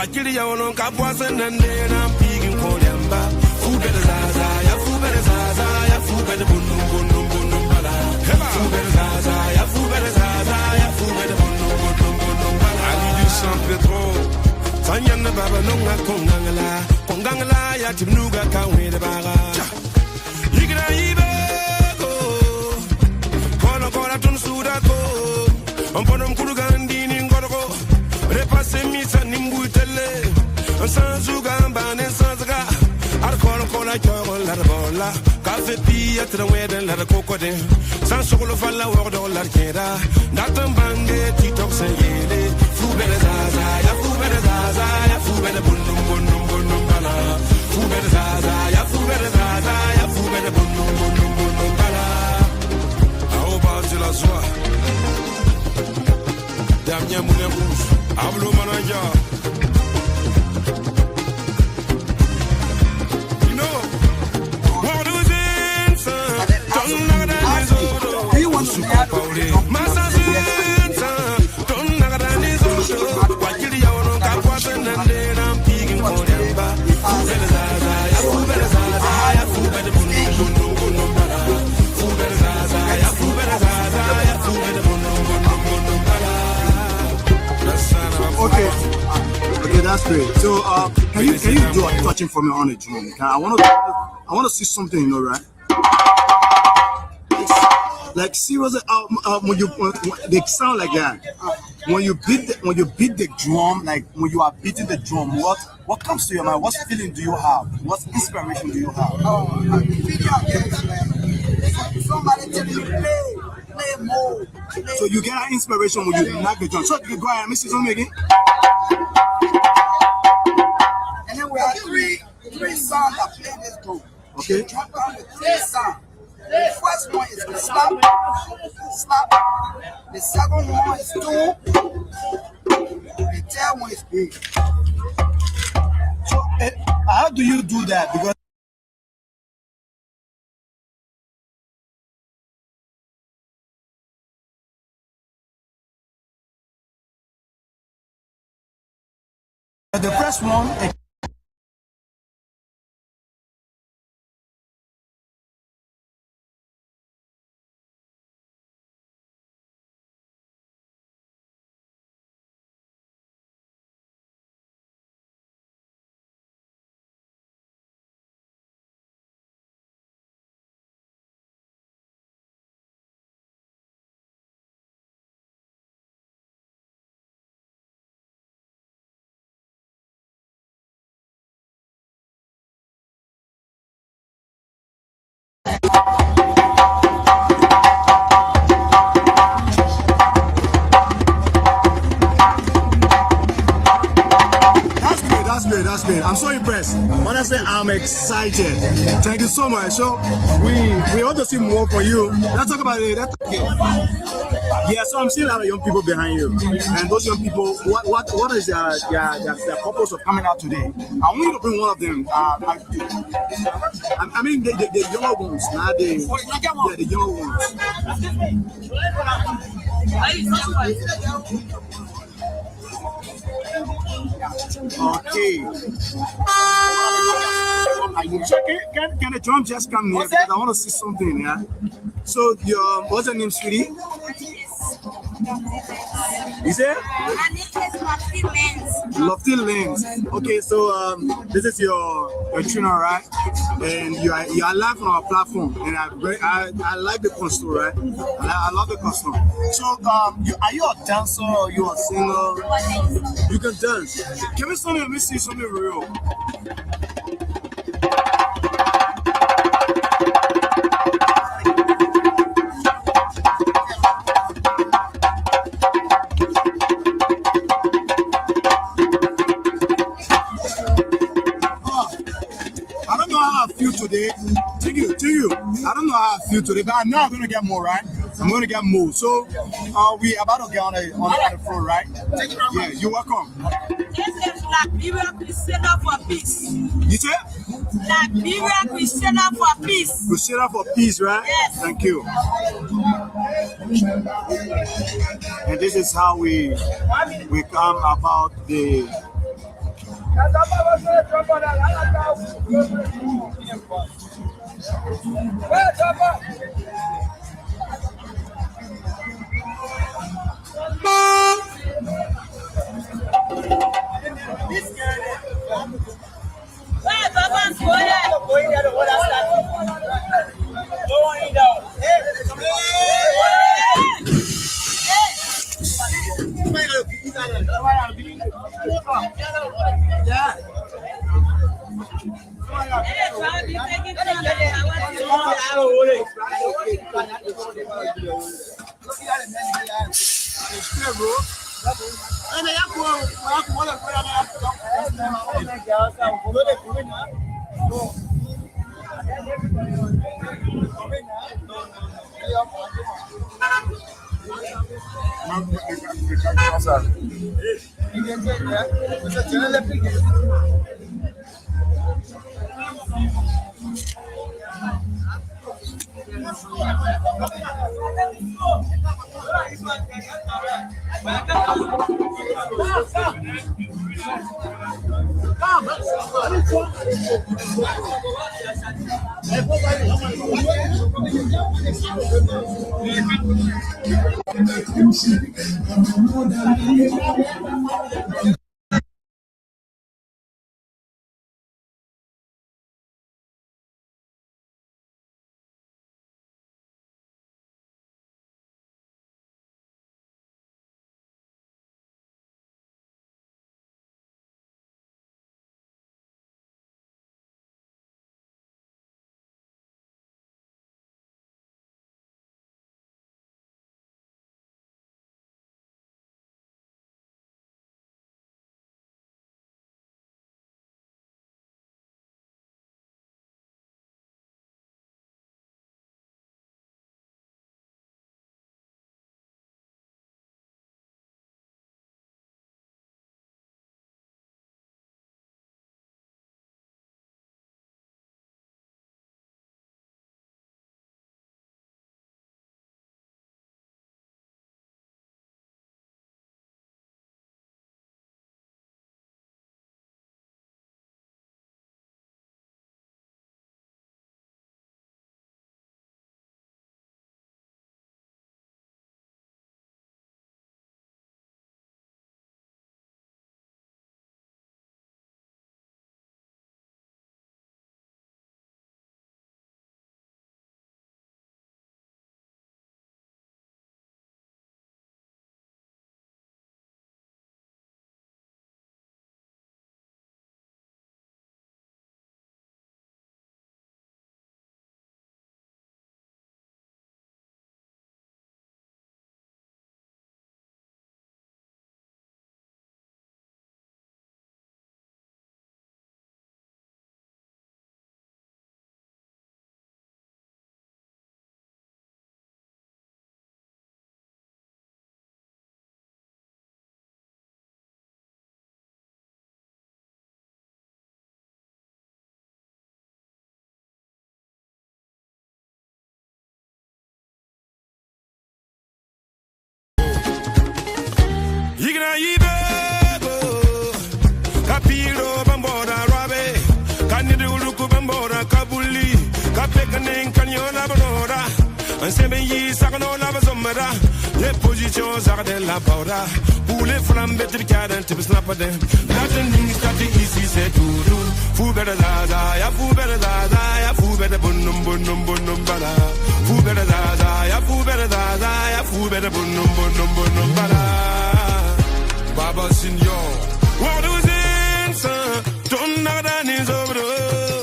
Wakili ya ono kapwasa nande na mpigi mkolyamba. Fubele zaza, ya fubele zaza, ya fubele bunu bunu bunu bala. Fubele zaza, ya fubele zaza, ya fubele bunu bunu bunu bala. Ali du San Pedro, Sanyana baba nonga kongangala ya timnuga kawele baga. Yigra ibego, kono kola tun sudako, omponom kurugandi ningoroko, repase misa nimbutele, sanzuga mbane sanzaga, arkono kola kyo la bola, kafe pia trawede la kokode, sansokolo falla wordo la kera, datambange tiktok seyele, fubele zaza, ya fubele zaza, ya fubele bunum bunum bunum bala, fubele zaza, ya fubele zaza, ya fubele bunum bunum bunum bala. Ao base la soie, dernier moulin rouge, hablo mananja. Okay, that's great. So, can you do a touching for me on a drum? I want to see something, you know, right? Like seriously, when they sound like that. When you beat the drum, like when you are beating the drum, what comes to your mind? What feeling do you have? What inspiration do you have? Somebody tell you play more. So you get an inspiration when you knock the drum. So you go ahead, let me see something again. And then we have three songs that play this group. Okay. Jump on the three songs. The first one is the slap. The second one is two. The third one is big. So how do you do that? Because the first one. That's great. I'm so impressed. Honestly, I'm excited. Thank you so much. So we want to see more for you. Let's talk about it. Yeah, so I'm seeing a lot of young people behind you, and those young people, what is their purpose of coming out today? I want you to bring one of them. I mean the younger ones, not the younger ones. Okay. So can the drum just come here? Because I want to see something, yeah? So, what's your name, sweetie? Is it? My name is Lofty Lens. Lofty Lens. Okay, so this is your trainer, right? And you are live on our platform, and I like the costume, right? I love the costume. So, are you a dancer or you a singer? You can dance. Can we let me see something real? Today, thank you. I don't know how I feel today, but I know I'm gonna get more, right? I'm gonna get more. So, we about to get on the floor, right? Yeah, you're welcome. This is Liberia Crusaders for peace. You say? Liberia Crusaders for peace. Crusaders for peace, right? Yes. Thank you. And this is how we come about the Les positions ardent la borda. Pour les flammes bêtes cadent, tu peux snapper. La tending stati ici c'est tout. Fou belle zaza, ya fou belle zaza, ya fou belle bonum bonum bonum bala. Fou belle zaza, ya fou belle zaza, ya fou belle bonum bonum bonum bala. Baba Signor, what was in son? Don't know that is over.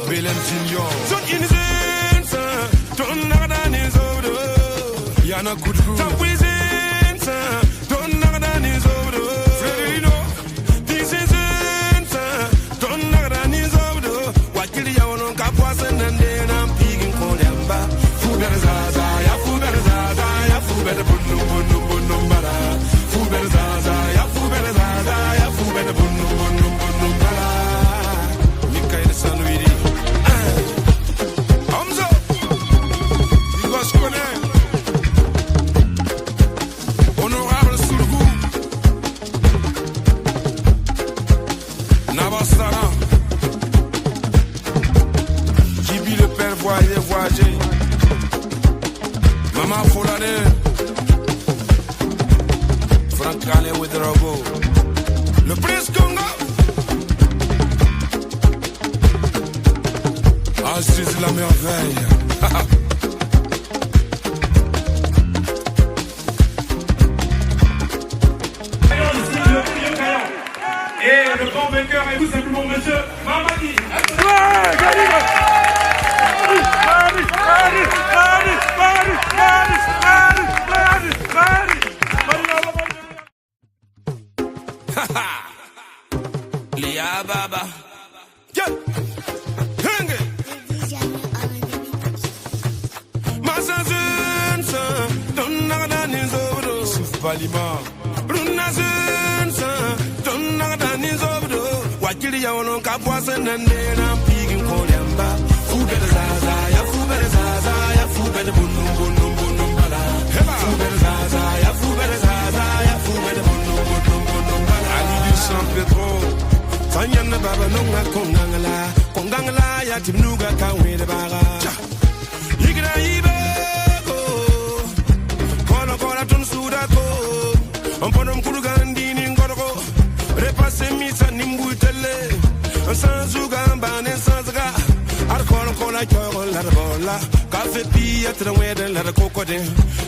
Willem Signor, so innocent son. Don't know that is over. Yana good food. Top within son. Don't know that is over. Freddy, this is it son. Don't know that is over. What kill you on Capuas and then I'm peeking for them back. Food better zaza, ya food better zaza, ya food better bonum bonum bonum bala. Food better zaza. Nabastara. Jibi le père voyager. Mama Folane. Frank Kale with the Robo. Le Prince Congo. Ah, c'est la merveille. Et le grand vainqueur est tout simplement monsieur Mamadi. Lia Baba. Yeah. Henge. Masazunsa. Donnagadanizodo. Sufbalima. Brunazunsa. Donnagadanizodo. Wakili ya wono kapwasa nande na pigin kolyamba. Fubere zaza ya fubere zaza ya fubere bunum bunum bunum bala. Fubere zaza ya fubere zaza ya fubere bunum bunum bunum bala. Ali du San Pedro. Fanyana baba nonga kongangala ya timnuga kawede baga. Yigra ibeko. Kola tun sudako. Omponom kurugandini ngoroko. Repase misa nimbutele. Sanzuga mbane sanzaga. Kola kyoro la bola. Kafe pia trawede la kokode.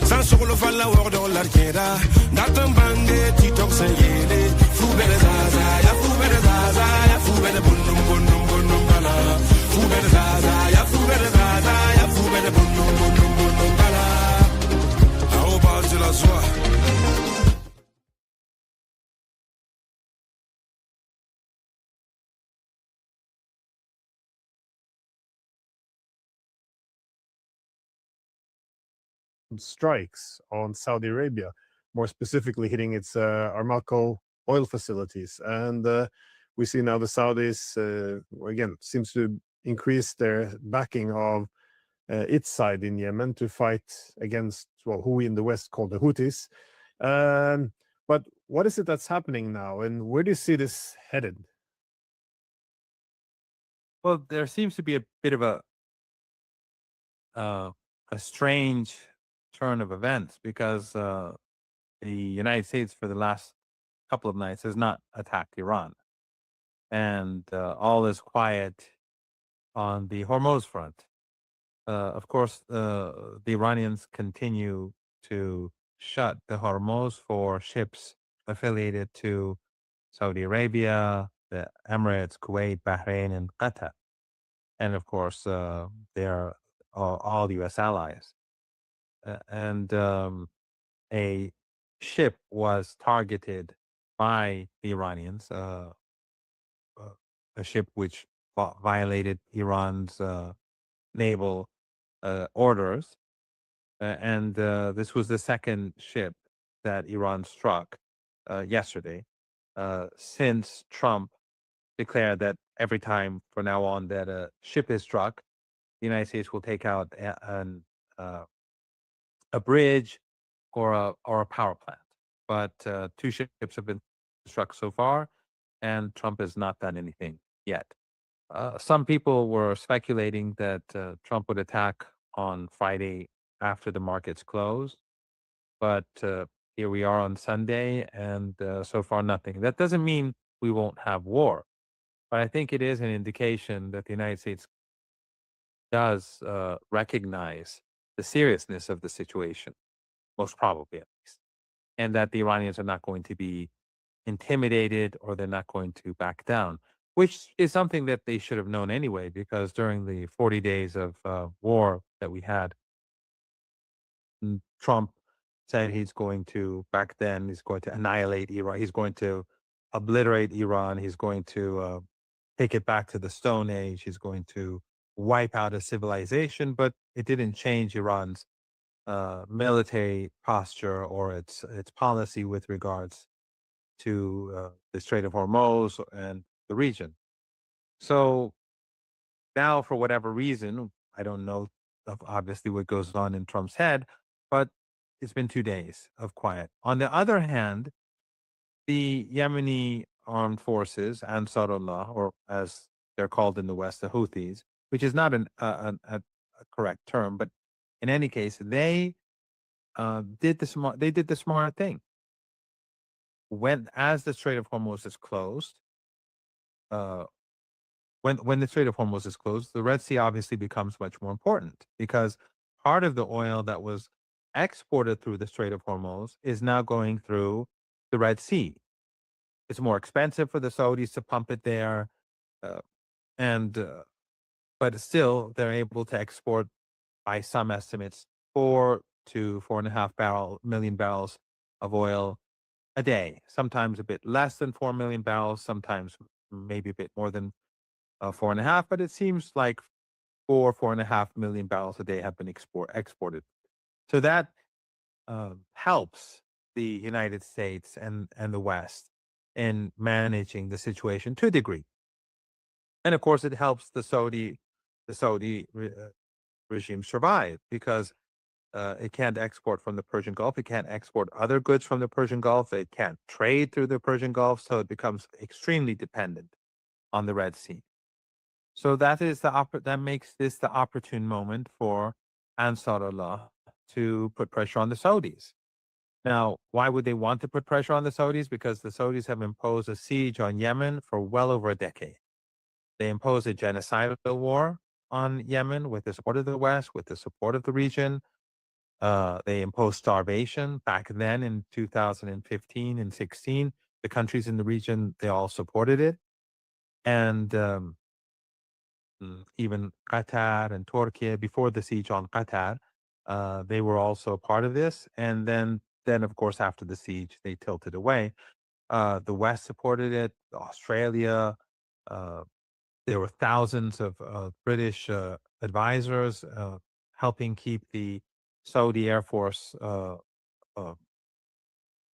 Sansolo falla wordo la kera. Datambange tiktok sanyele. Fubere zaza ya fubere zaza ya fubere bunum bunum bunum bala. Fubere zaza ya fubere zaza ya fubere bunum bunum bunum bala. Au bas de la joie. Strikes on Saudi Arabia, more specifically hitting its Aramco oil facilities. And we see now the Saudis, again, seems to increase their backing of its side in Yemen to fight against, well, who we in the West call the Houthis. But what is it that's happening now, and where do you see this headed? Well, there seems to be a bit of a strange turn of events because the United States for the last couple of nights has not attacked Iran. And all is quiet on the Hormuz front. Of course, the Iranians continue to shut the Hormuz for ships affiliated to Saudi Arabia, the Emirates, Kuwait, Bahrain, and Qatar. And of course, they are all U.S. allies. And a ship was targeted by the Iranians, a ship which violated Iran's naval orders. And this was the second ship that Iran struck yesterday, since Trump declared that every time from now on that a ship is struck, the United States will take out a bridge or a power plant. But two ships have been struck so far, and Trump has not done anything yet. Some people were speculating that Trump would attack on Friday after the markets close, but here we are on Sunday, and so far nothing. That doesn't mean we won't have war, but I think it is an indication that the United States does recognize the seriousness of the situation, most probably at least, and that the Iranians are not going to be intimidated or they're not going to back down, which is something that they should have known anyway, because during the 40 days of war that we had, Trump said he's going to, back then, he's going to annihilate Iran. He's going to obliterate Iran. He's going to take it back to the Stone Age. He's going to wipe out a civilization, but it didn't change Iran's military posture or its policy with regards to the Strait of Hormuz and the region. So now, for whatever reason, I don't know obviously what goes on in Trump's head, but it's been 2 days of quiet. On the other hand, the Yemeni armed forces, Ansarullah, or as they're called in the West, the Houthis, which is not a correct term, but in any case, they did the smart thing. As the Strait of Hormuz is closed, when the Strait of Hormuz is closed, the Red Sea obviously becomes much more important because part of the oil that was exported through the Strait of Hormuz is now going through the Red Sea. It's more expensive for the Saudis to pump it there, uh, and but still they're able to export, by some estimates, 4 to 4.5 million barrels of oil a day. Sometimes a bit less than 4 million barrels, sometimes maybe a bit more than 4.5, but it seems like 4.5 million barrels a day have been exported. So that helps the United States and the West in managing the situation to a degree. And of course, it helps the Saudi regime survive because it can't export from the Persian Gulf. It can't export other goods from the Persian Gulf. It can't trade through the Persian Gulf. So it becomes extremely dependent on the Red Sea. So that makes this the opportune moment for Ansarullah to put pressure on the Saudis. Now, why would they want to put pressure on the Saudis? Because the Saudis have imposed a siege on Yemen for well over a decade. They imposed a genocidal war on Yemen with the support of the West, with the support of the region. They imposed starvation back then in 2015 and 16. The countries in the region, they all supported it. And even Qatar and Turkey, before the siege on Qatar, they were also a part of this. And then of course, after the siege, they tilted away. The West supported it, Australia. There were thousands of British advisors helping keep the Saudi Air Force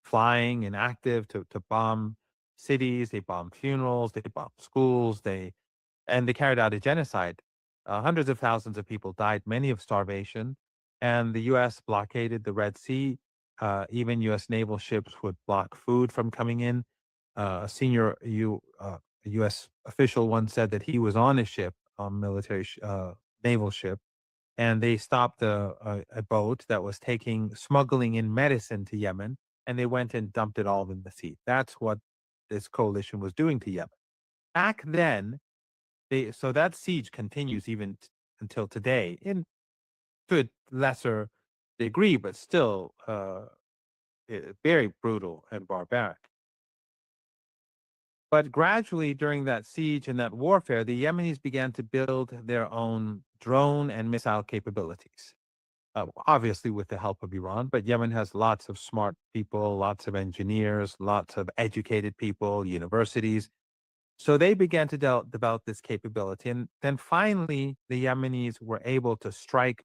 flying and active to bomb cities. They bombed funerals. They bombed schools. They carried out a genocide. Hundreds of thousands of people died, many of starvation. And the U.S. blockaded the Red Sea. Even U.S. naval ships would block food from coming in. A senior U.S. official once said that he was on a ship, a military naval ship, and they stopped a boat that was smuggling in medicine to Yemen, and they went and dumped it all in the sea. That's what this coalition was doing to Yemen. Back then, so that siege continues even until today, to a lesser degree, but still very brutal and barbaric. But gradually, during that siege and that warfare, the Yemenis began to build their own drone and missile capabilities. Obviously, with the help of Iran, but Yemen has lots of smart people, lots of engineers, lots of educated people, universities. So they began to develop this capability. And then finally, the Yemenis were able to strike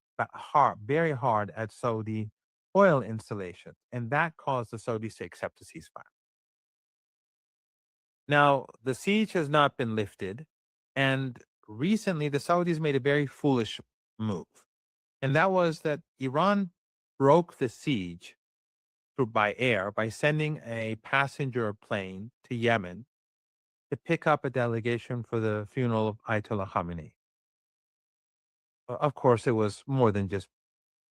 very hard at Saudi oil installations. And that caused the Saudis to accept a ceasefire. Now, the siege has not been lifted. And recently, the Saudis made a very foolish move. And that was that Iran broke the siege by air by sending a passenger plane to Yemen to pick up a delegation for the funeral of Ayatollah Khamenei. Of course, it was more than just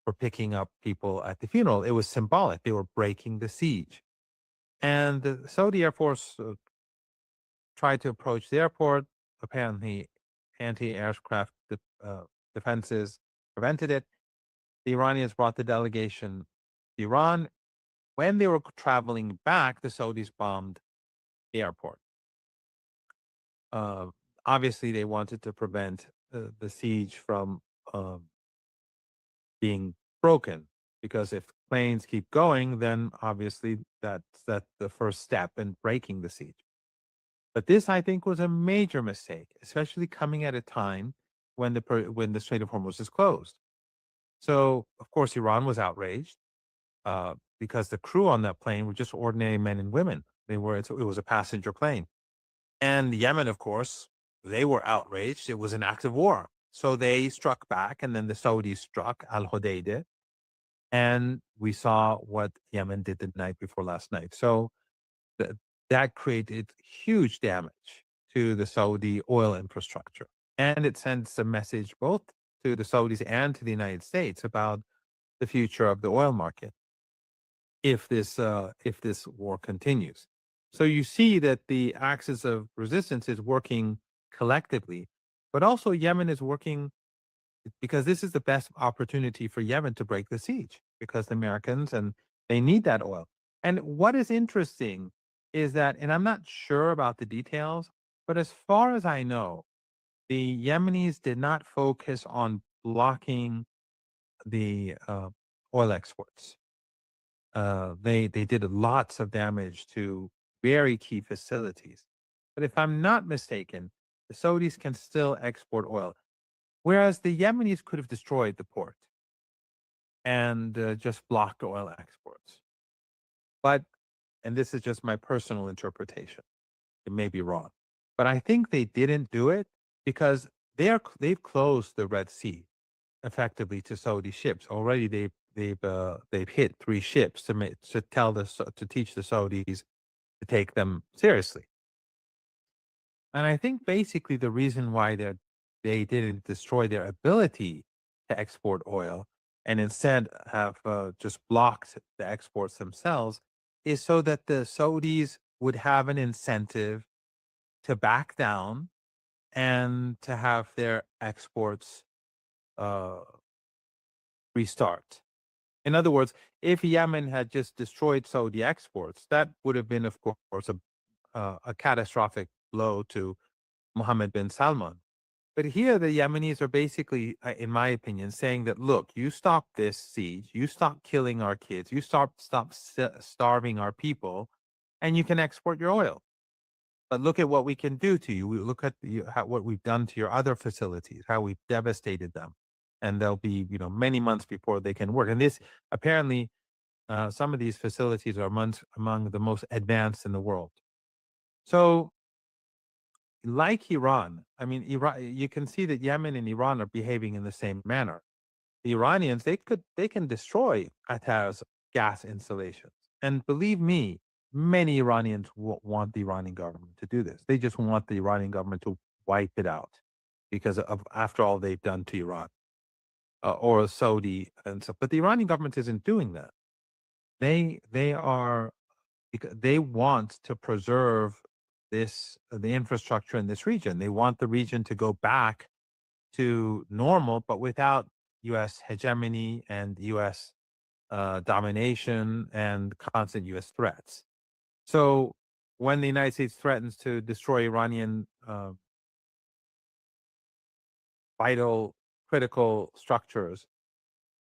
for picking up people at the funeral. It was symbolic. They were breaking the siege. And the Saudi Air Force tried to approach the airport. Apparently, anti-aircraft defenses prevented it. The Iranians brought the delegation to Iran. When they were traveling back, the Saudis bombed the airport. Obviously, they wanted to prevent the siege from being broken, because if planes keep going, then obviously that's the first step in breaking the siege. But this, I think, was a major mistake, especially coming at a time when the Strait of Hormuz is closed. So, of course, Iran was outraged because the crew on that plane were just ordinary men and women. It was a passenger plane. And Yemen, of course, they were outraged. It was an act of war. So they struck back, and then the Saudis struck Al-Hodeidah. And we saw what Yemen did the night before last night. So that created huge damage to the Saudi oil infrastructure. And it sends a message both to the Saudis and to the United States about the future of the oil market if this war continues. So you see that the axis of resistance is working collectively, but also Yemen is working because this is the best opportunity for Yemen to break the siege because the Americans and they need that oil. And what is interesting is that, and I'm not sure about the details, but as far as I know, the Yemenis did not focus on blocking the oil exports. They did lots of damage to very key facilities. But if I'm not mistaken, the Saudis can still export oil, whereas the Yemenis could have destroyed the port and just blocked oil exports. But, and this is just my personal interpretation, it may be wrong, but I think they didn't do it because they've closed the Red Sea effectively to Saudi ships already. They've hit 3 ships to teach the Saudis to take them seriously. And I think basically the reason why they didn't destroy their ability to export oil and instead have just blocked the exports themselves is so that the Saudis would have an incentive to back down and to have their exports restart. In other words, if Yemen had just destroyed Saudi exports, that would have been, of course, a catastrophic blow to Mohammed bin Salman. But here, the Yemenis are basically, in my opinion, saying that, look, you stop this siege, you stop killing our kids, you stop starving our people, and you can export your oil. But look at what we can do to you. We look at what we've done to your other facilities, how we've devastated them. And they'll be, many months before they can work. And this, apparently, some of these facilities are among the most advanced in the world. So, like Iran, I mean, you can see that Yemen and Iran are behaving in the same manner. The Iranians, they can destroy Qatar's gas installations. And believe me, many Iranians want the Iranian government to do this. They just want the Iranian government to wipe it out because of, after all they've done to Iran or Saudi and so. But the Iranian government isn't doing that. They want to preserve the infrastructure in this region. They want the region to go back to normal, but without U.S. hegemony and U.S. Domination and constant U.S. threats. So when the United States threatens to destroy Iranian vital, critical structures,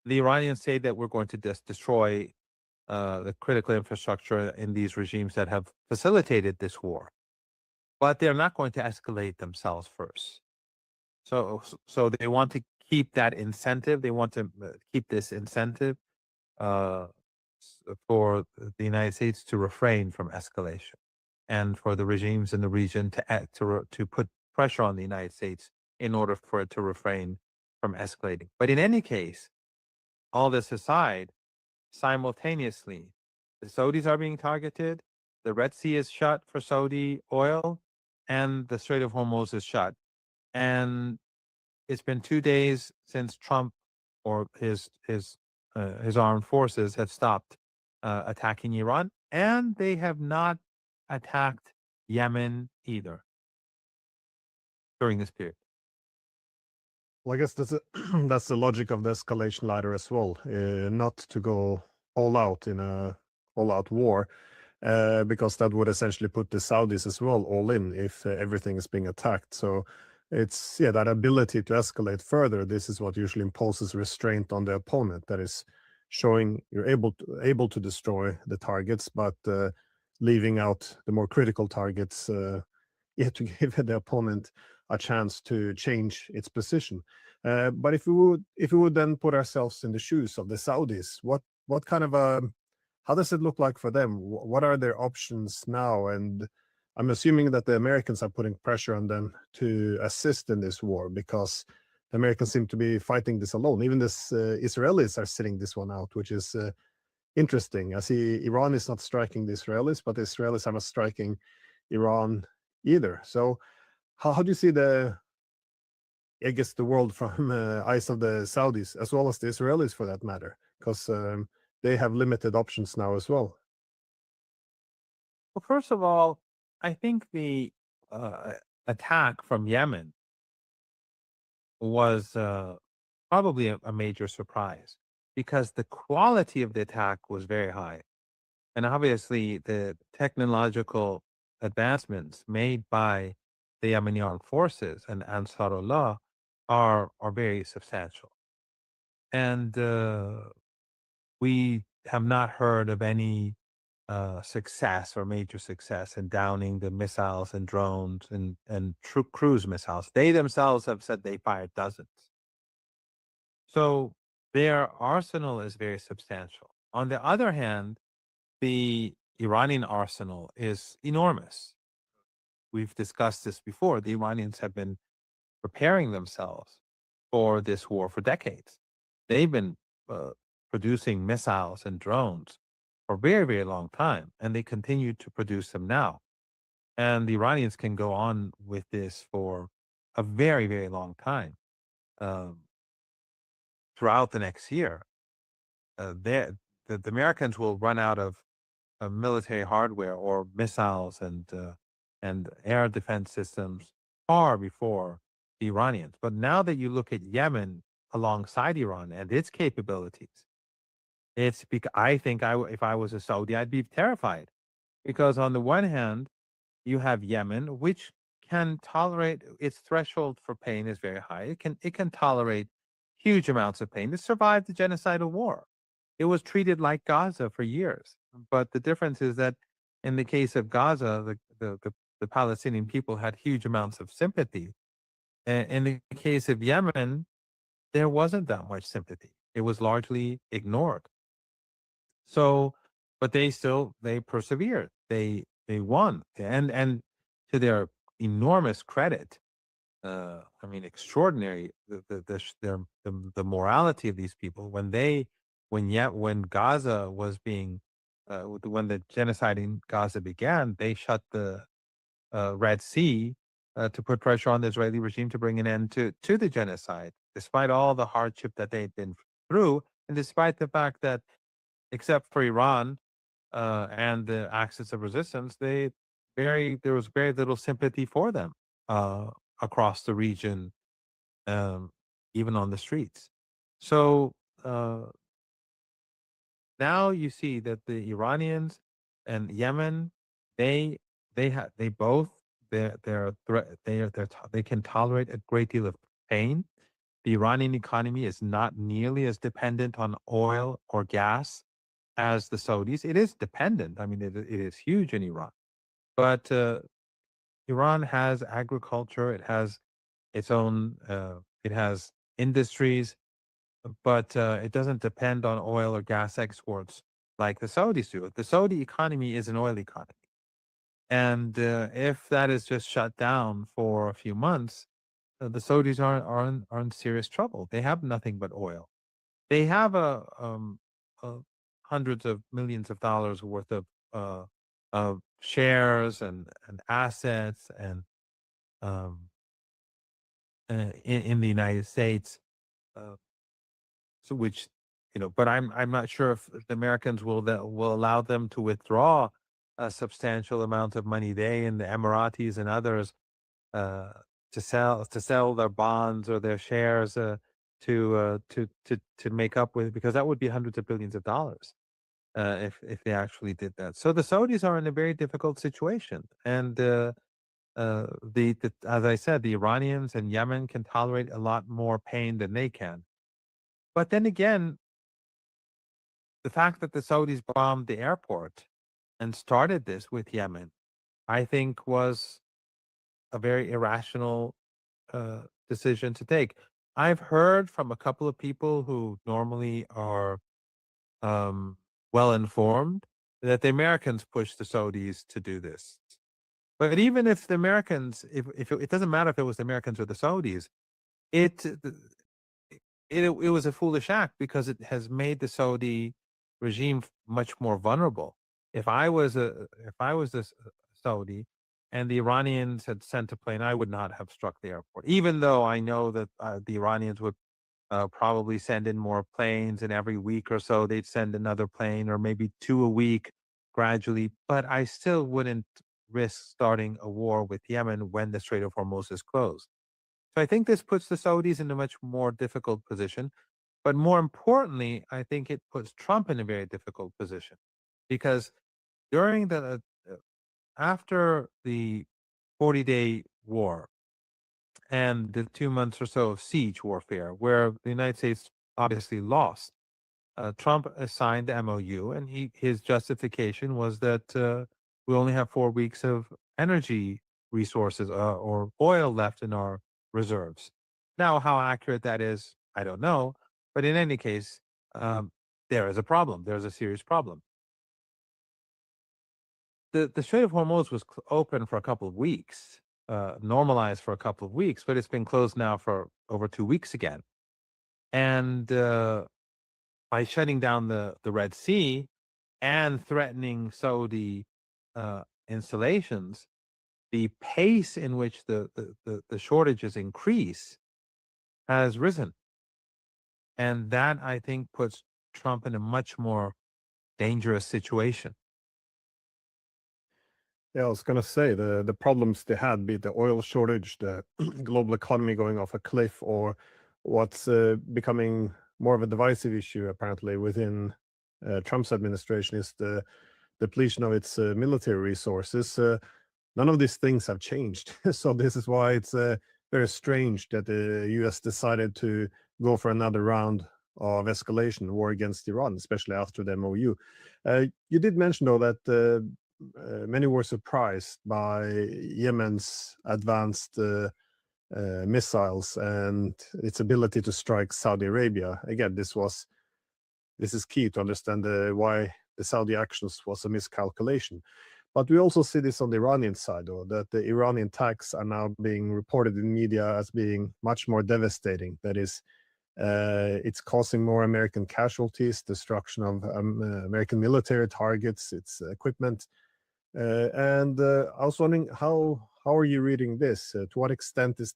the Iranians say that we're going to destroy the critical infrastructure in these regimes that have facilitated this war. But they're not going to escalate themselves first. So they want to keep that incentive. They want to keep this incentive for the United States to refrain from escalation, and for the regimes in the region to put pressure on the United States in order for it to refrain from escalating. But in any case, all this aside, simultaneously, the Saudis are being targeted. The Red Sea is shut for Saudi oil, and the Strait of Hormuz is shut. And it's been 2 days since Trump or his armed forces have stopped attacking Iran, and they have not attacked Yemen either during this period. Well, I guess that's the logic of the escalation ladder as well, not to go all out in a all-out war, because that would essentially put the Saudis as well all in if everything is being attacked. So it's that ability to escalate further. This is what usually imposes restraint on the opponent. That is showing you're able to destroy the targets, but leaving out the more critical targets. To give the opponent a chance to change its position. But if we would then put ourselves in the shoes of the Saudis, what kind of how does it look like for them? What are their options now? And I'm assuming that the Americans are putting pressure on them to assist in this war, because the Americans seem to be fighting this alone. Even the Israelis are sitting this one out, which is interesting. I see Iran is not striking the Israelis, but the Israelis are not striking Iran either. So how do you see I guess the world from eyes of the Saudis as well as the Israelis for that matter, because they have limited options now as well. Well, first of all, I think the attack from Yemen was probably a major surprise because the quality of the attack was very high. And obviously, the technological advancements made by the Yemeni armed forces and Ansarullah are very substantial. And we have not heard of any success or major success in downing the missiles and drones and cruise missiles. They themselves have said they fired dozens. So their arsenal is very substantial. On the other hand, the Iranian arsenal is enormous. We've discussed this before. The Iranians have been preparing themselves for this war for decades. They've been producing missiles and drones for a very, very long time, and they continue to produce them now. And the Iranians can go on with this for a very, very long time. Throughout the next year, the Americans will run out of military hardware or missiles and air defense systems far before the Iranians. But now that you look at Yemen alongside Iran and its capabilities, it's because I think if I was a Saudi, I'd be terrified because on the one hand, you have Yemen, which can tolerate its threshold for pain is very high. It can tolerate huge amounts of pain. It survived the genocidal war. It was treated like Gaza for years. But the difference is that in the case of Gaza, the Palestinian people had huge amounts of sympathy. In the case of Yemen, there wasn't that much sympathy. It was largely ignored. So, but they persevered. They won, and to their enormous credit, I mean, extraordinary the morality of these people when Gaza was being when the genocide in Gaza began, they shut the Red Sea to put pressure on the Israeli regime to bring an end to the genocide, despite all the hardship that they'd been through, and despite the fact that, except for Iran and the axis of resistance, there was very little sympathy for them across the region, even on the streets. So now you see that the Iranians and Yemen, they both they can tolerate a great deal of pain. The Iranian economy is not nearly as dependent on oil or gas as the Saudis. It is dependent. I mean, it is huge in Iran, but Iran has agriculture. It has its own. It has industries, but it doesn't depend on oil or gas exports like the Saudis do. The Saudi economy is an oil economy. And if that is just shut down for a few months, the Saudis are in serious trouble. They have nothing but oil. They have hundreds of millions of dollars worth of shares and assets and in the United States. So which, but I'm not sure if the Americans will allow them to withdraw a substantial amount of money. They and the Emiratis and others to sell their bonds or their shares to make up with, because that would be hundreds of billions of dollars if they actually did that. So the Saudis are in a very difficult situation, and as I said, the Iranians and Yemen can tolerate a lot more pain than they can. But then again, the fact that the Saudis bombed the airport and started this with Yemen, I think was a very irrational decision to take. I've heard from a couple of people who normally are well informed that the Americans pushed the Saudis to do this. But even if the Americans, if it doesn't matter if it was the Americans or the Saudis, it was a foolish act because it has made the Saudi regime much more vulnerable. If I was a Saudi and the Iranians had sent a plane, I would not have struck the airport, even though I know that the Iranians would probably send in more planes, and every week or so they'd send another plane, or maybe two a week gradually. But I still wouldn't risk starting a war with Yemen when the Strait of Hormuz is closed. So I think this puts the Saudis in a much more difficult position. But more importantly, I think it puts Trump in a very difficult position, because during after the 40-day war and the 2 months or so of siege warfare, where the United States obviously lost, Trump signed the MOU, and his justification was that we only have 4 weeks of energy resources or oil left in our reserves. Now, how accurate that is, I don't know. But in any case, there is a problem. There's a serious problem. The Strait of Hormuz was open for a couple of weeks, normalized for a couple of weeks, but it's been closed now for over 2 weeks again. And by shutting down the Red Sea and threatening Saudi installations, the pace in which the shortages increase has risen. And that, I think, puts Trump in a much more dangerous situation. Yeah, I was going to say the problems they had, be it the oil shortage, the global economy going off a cliff, or what's becoming more of a divisive issue apparently within Trump's administration is the depletion of its military resources. None of these things have changed. So this is why it's very strange that the US decided to go for another round of escalation, war against Iran, especially after the MOU. You did mention, though, that many were surprised by Yemen's advanced missiles and its ability to strike Saudi Arabia. Again, this is key to understand why the Saudi actions was a miscalculation. But we also see this on the Iranian side, though, that the Iranian attacks are now being reported in media as being much more devastating. That is, it's causing more American casualties, destruction of American military targets, its equipment. And I was wondering, how are you reading this? To what extent is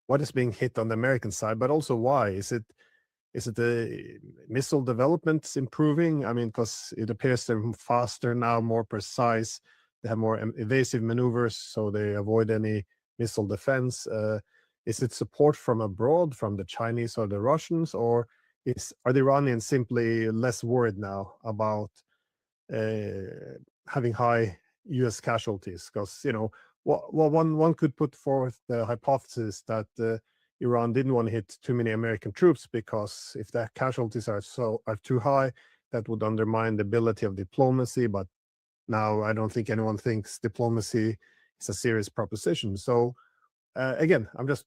what is being hit on the American side, but also why? Is it the missile developments improving? I mean, because it appears they're faster now, more precise. They have more evasive maneuvers, so they avoid any missile defense. Is it support from abroad, from the Chinese or the Russians, or are the Iranians simply less worried now about having high U.S. casualties? Because one could put forth the hypothesis that Iran didn't want to hit too many American troops, because if the casualties are too high, that would undermine the ability of diplomacy. But now I don't think anyone thinks diplomacy is a serious proposition. So again, I'm just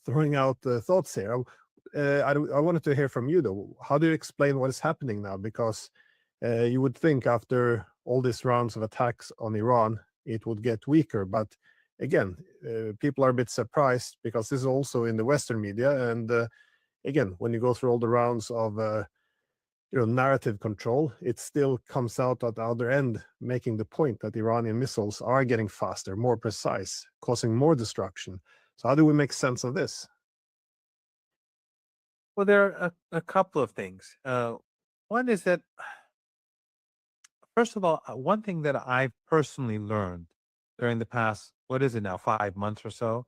throwing out thoughts here. I wanted to hear from you, though. How do you explain what is happening now? Because you would think after all these rounds of attacks on Iran, it would get weaker. But again, people are a bit surprised, because this is also in the Western media. And again, when you go through all the rounds of narrative control, it still comes out at the other end, making the point that Iranian missiles are getting faster, more precise, causing more destruction. So how do we make sense of this? Well, there are a couple of things. One is that, first of all, one thing that I've personally learned during the past, what is it now, 5 months or so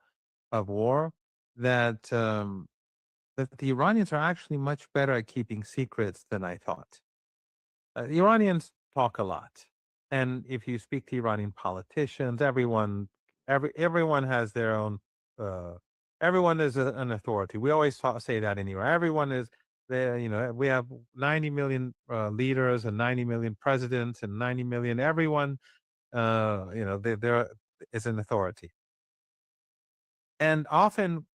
of war, that the Iranians are actually much better at keeping secrets than I thought. The Iranians talk a lot, and if you speak to Iranian politicians, everyone has their own. Everyone is an authority. We always say that in Iran. Everyone is there. We have 90 million leaders and 90 million presidents and 90 million. Everyone, there is an authority. And often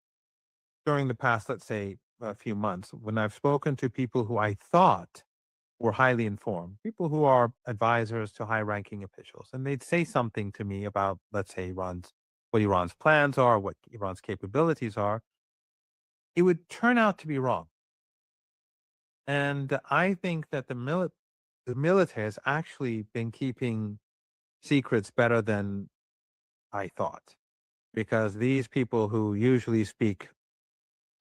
during the past, let's say, a few months, when I've spoken to people who I thought were highly informed, people who are advisors to high-ranking officials, and they'd say something to me about, let's say, what Iran's plans are, what Iran's capabilities are, it would turn out to be wrong. And I think that the military has actually been keeping secrets better than I thought, because these people who usually speak,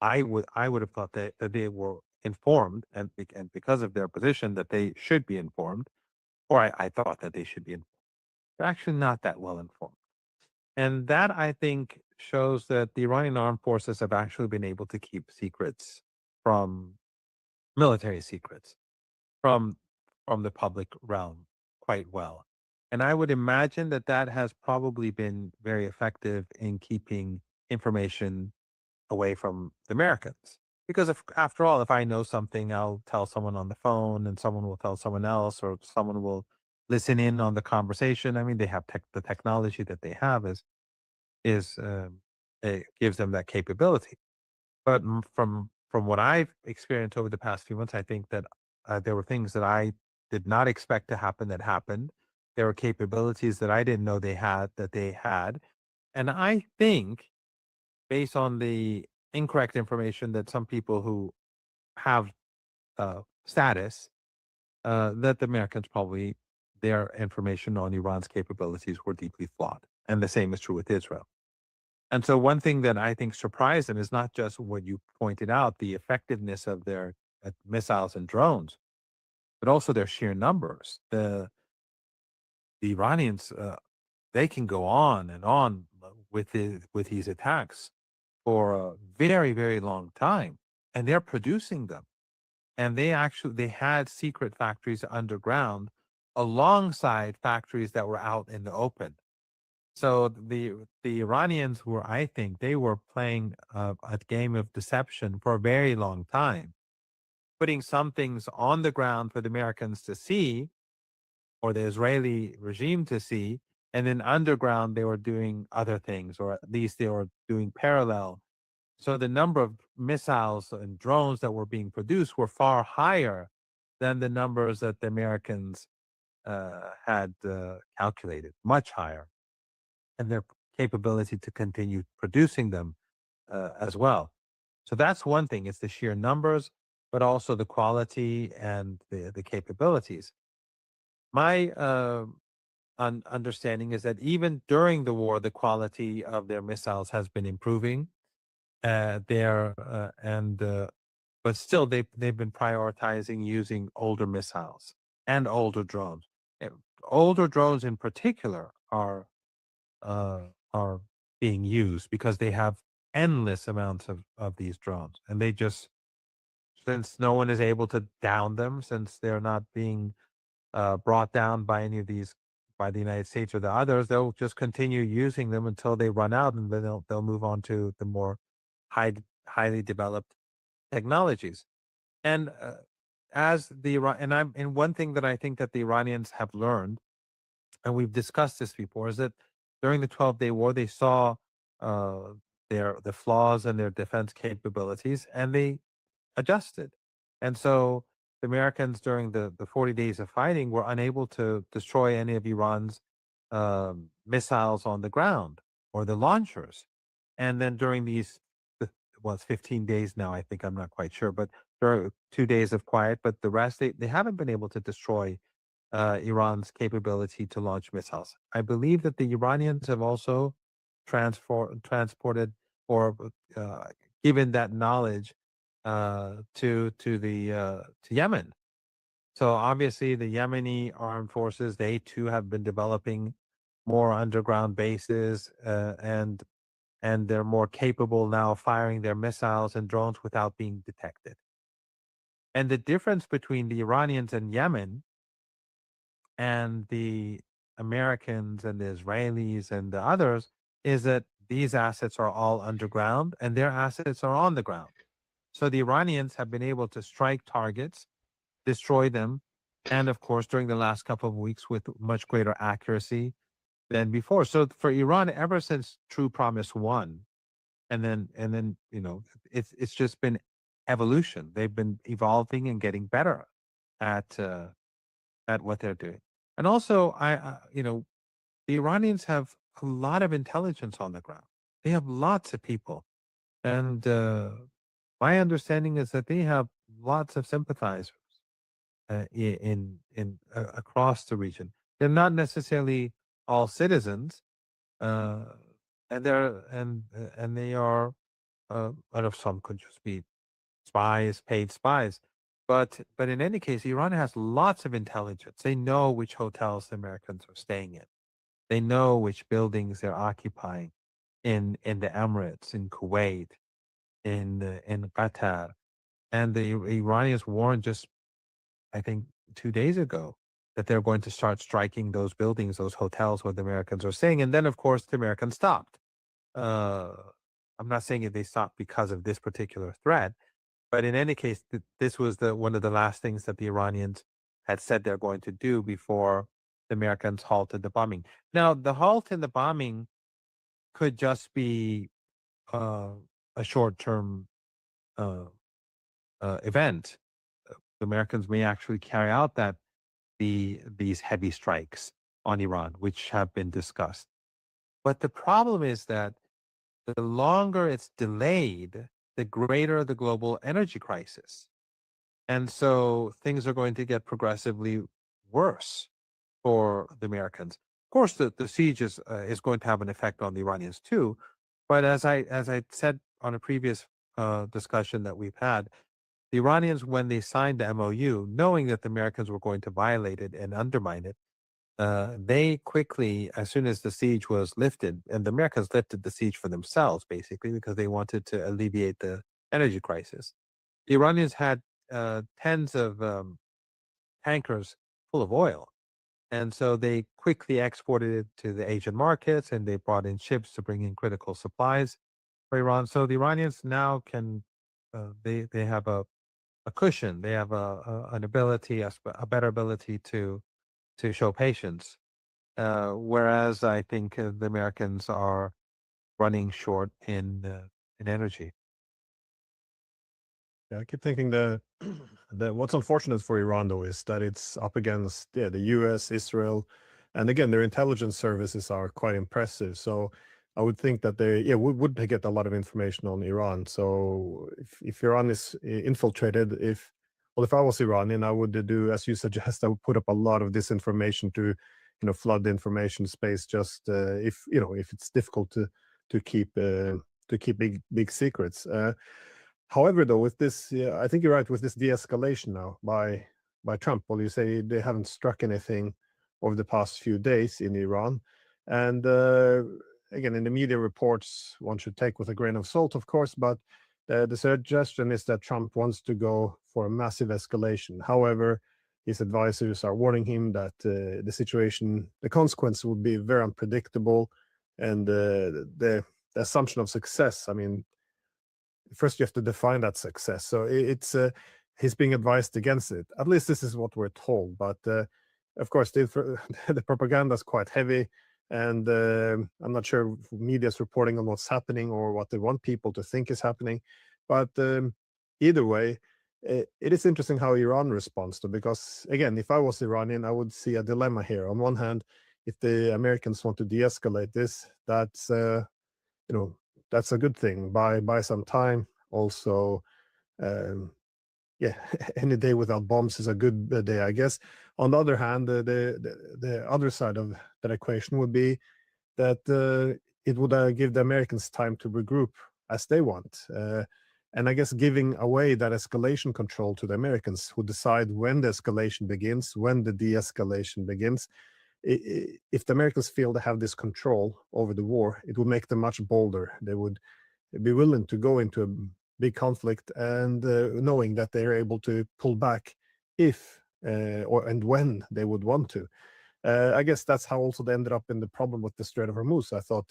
I would have thought that they were informed, and because of their position that they should be informed, or I thought that they should be informed. They're actually not that well informed. And that, I think, shows that the Iranian armed forces have actually been able to keep secrets from military secrets from the public realm quite well. And I would imagine that that has probably been very effective in keeping information away from the Americans. Because if, after all, if I know something, I'll tell someone on the phone, and someone will tell someone else, or someone will listen in on the conversation. I mean, they have the technology that they have is it gives them that capability. But from what I've experienced over the past few months, I think that there were things that I did not expect to happen that happened. There were capabilities that I didn't know they had that they had, and I think, based on the incorrect information that some people who have status, that the Americans probably their information on Iran's capabilities were deeply flawed, and the same is true with Israel. And so one thing that I think surprised them is not just what you pointed out, the effectiveness of their missiles and drones, but also their sheer numbers. The Iranians, they can go on and on with these attacks for a very, very long time, and they're producing them. And they had secret factories underground alongside factories that were out in the open. So the Iranians were, I think, they were playing a game of deception for a very long time, putting some things on the ground for the Americans to see, or the Israeli regime to see, and then underground they were doing other things, or at least they were doing parallel. So the number of missiles and drones that were being produced were far higher than the numbers that the Americans had calculated, much higher, and their capability to continue producing them as well. So that's one thing. It's the sheer numbers, but also the quality and the capabilities. My understanding is that even during the war, the quality of their missiles has been improving. There and But still, they've been prioritizing using older missiles and older drones. Uh, Older drones, in particular, uh, are being used because they have endless amounts of these drones, and they just, since no one is able to down them, since they're not being brought down by any of these, by the United States or the others, they'll just continue using them until they run out, and then they'll move on to the more highly developed technologies. And as the Iran and one thing that I think that the Iranians have learned, and we've discussed this before, is that during the 12-day war, they saw uh, the flaws in their defense capabilities, and they adjusted. And so the Americans, during the 40 days of fighting, were unable to destroy any of Iran's missiles on the ground or the launchers. And then during well, it's 15 days now, I think, I'm not quite sure, but there are 2 days of quiet, but the rest, they haven't been able to destroy Iran's capability to launch missiles. I believe that the Iranians have also transported or uh, given that knowledge to Yemen. So obviously, the Yemeni armed forces, they too have been developing more underground bases, and they're more capable now of firing their missiles and drones without being detected. And the difference between the Iranians and Yemen and the Americans and the Israelis and the others is that these assets are all underground and their assets are on the ground. So the Iranians have been able to strike targets, destroy them, and of course, during the last couple of weeks with much greater accuracy than before. So for Iran, ever since True Promise won, and then it's just been evolution. They've been evolving and getting better at uh, at what they're doing. And also, the Iranians have a lot of intelligence on the ground. They have lots of people, and my understanding is that they have lots of sympathizers across the region. They're not necessarily all citizens, and they are, out of some could just be spies, paid spies. But in any case, Iran has lots of intelligence. They know which hotels the Americans are staying in. They know which buildings they're occupying in the Emirates, in Kuwait, in Qatar. And the Iranians warned just, I think, 2 days ago that they're going to start striking those buildings, those hotels where the Americans are staying. And then, of course, the Americans stopped. I'm not saying that they stopped because of this particular threat, but in any case, this was one of the last things that the Iranians had said they're going to do before the Americans halted the bombing. Now, the halt in the bombing could just be a short-term event. The Americans may actually carry out these heavy strikes on Iran, which have been discussed. But the problem is that the longer it's delayed, the greater the global energy crisis. And so things are going to get progressively worse for the Americans. Of course, the siege is going to have an effect on the Iranians too. But as I said on a previous discussion that we've had, the Iranians, when they signed the MOU, knowing that the Americans were going to violate it and undermine it, they quickly, as soon as the siege was lifted, and the Americans lifted the siege for themselves, basically, because they wanted to alleviate the energy crisis. The Iranians had tens of tankers full of oil. And so they quickly exported it to the Asian markets, and they brought in ships to bring in critical supplies for Iran. So the Iranians now can, they have a cushion. They have an ability, a better ability to show patience. Whereas I think the Americans are running short in energy. Yeah, I keep thinking the what's unfortunate for Iran though is that it's up against the U.S., Israel, and again their intelligence services are quite impressive. So I would think that they would get a lot of information on Iran. So if Iran is infiltrated, if I was Iranian, I would do as you suggest. I would put up a lot of disinformation to flood the information space. Just if it's difficult to keep big secrets. However, though, with this, I think you're right with this de-escalation now by Trump. Well, you say they haven't struck anything over the past few days in Iran, and again, in the media reports, one should take with a grain of salt, of course. But the suggestion is that Trump wants to go for a massive escalation. However, his advisors are warning him that the situation, the consequence would be very unpredictable, and the assumption of success. I mean, first you have to define that success. So it's he's being advised against it. At least this is what we're told. But of course, the propaganda is quite heavy, and I'm not sure if media is reporting on what's happening or what they want people to think is happening. But either way, it is interesting how Iran responds to. Because again, if I was Iranian, I would see a dilemma here. On one hand, if the Americans want to de-escalate this, that's that's a good thing. Buy some time. Also, any day without bombs is a good day, I guess. On the other hand, the other side of that equation would be that it would give the Americans time to regroup as they want. And I guess giving away that escalation control to the Americans, who decide when the escalation begins, when the de-escalation begins. If the Americans feel they have this control over the war, it would make them much bolder. They would be willing to go into a big conflict, and knowing that they're able to pull back if and when they would want to. I guess that's how also they ended up in the problem with the Strait of Hormuz. I thought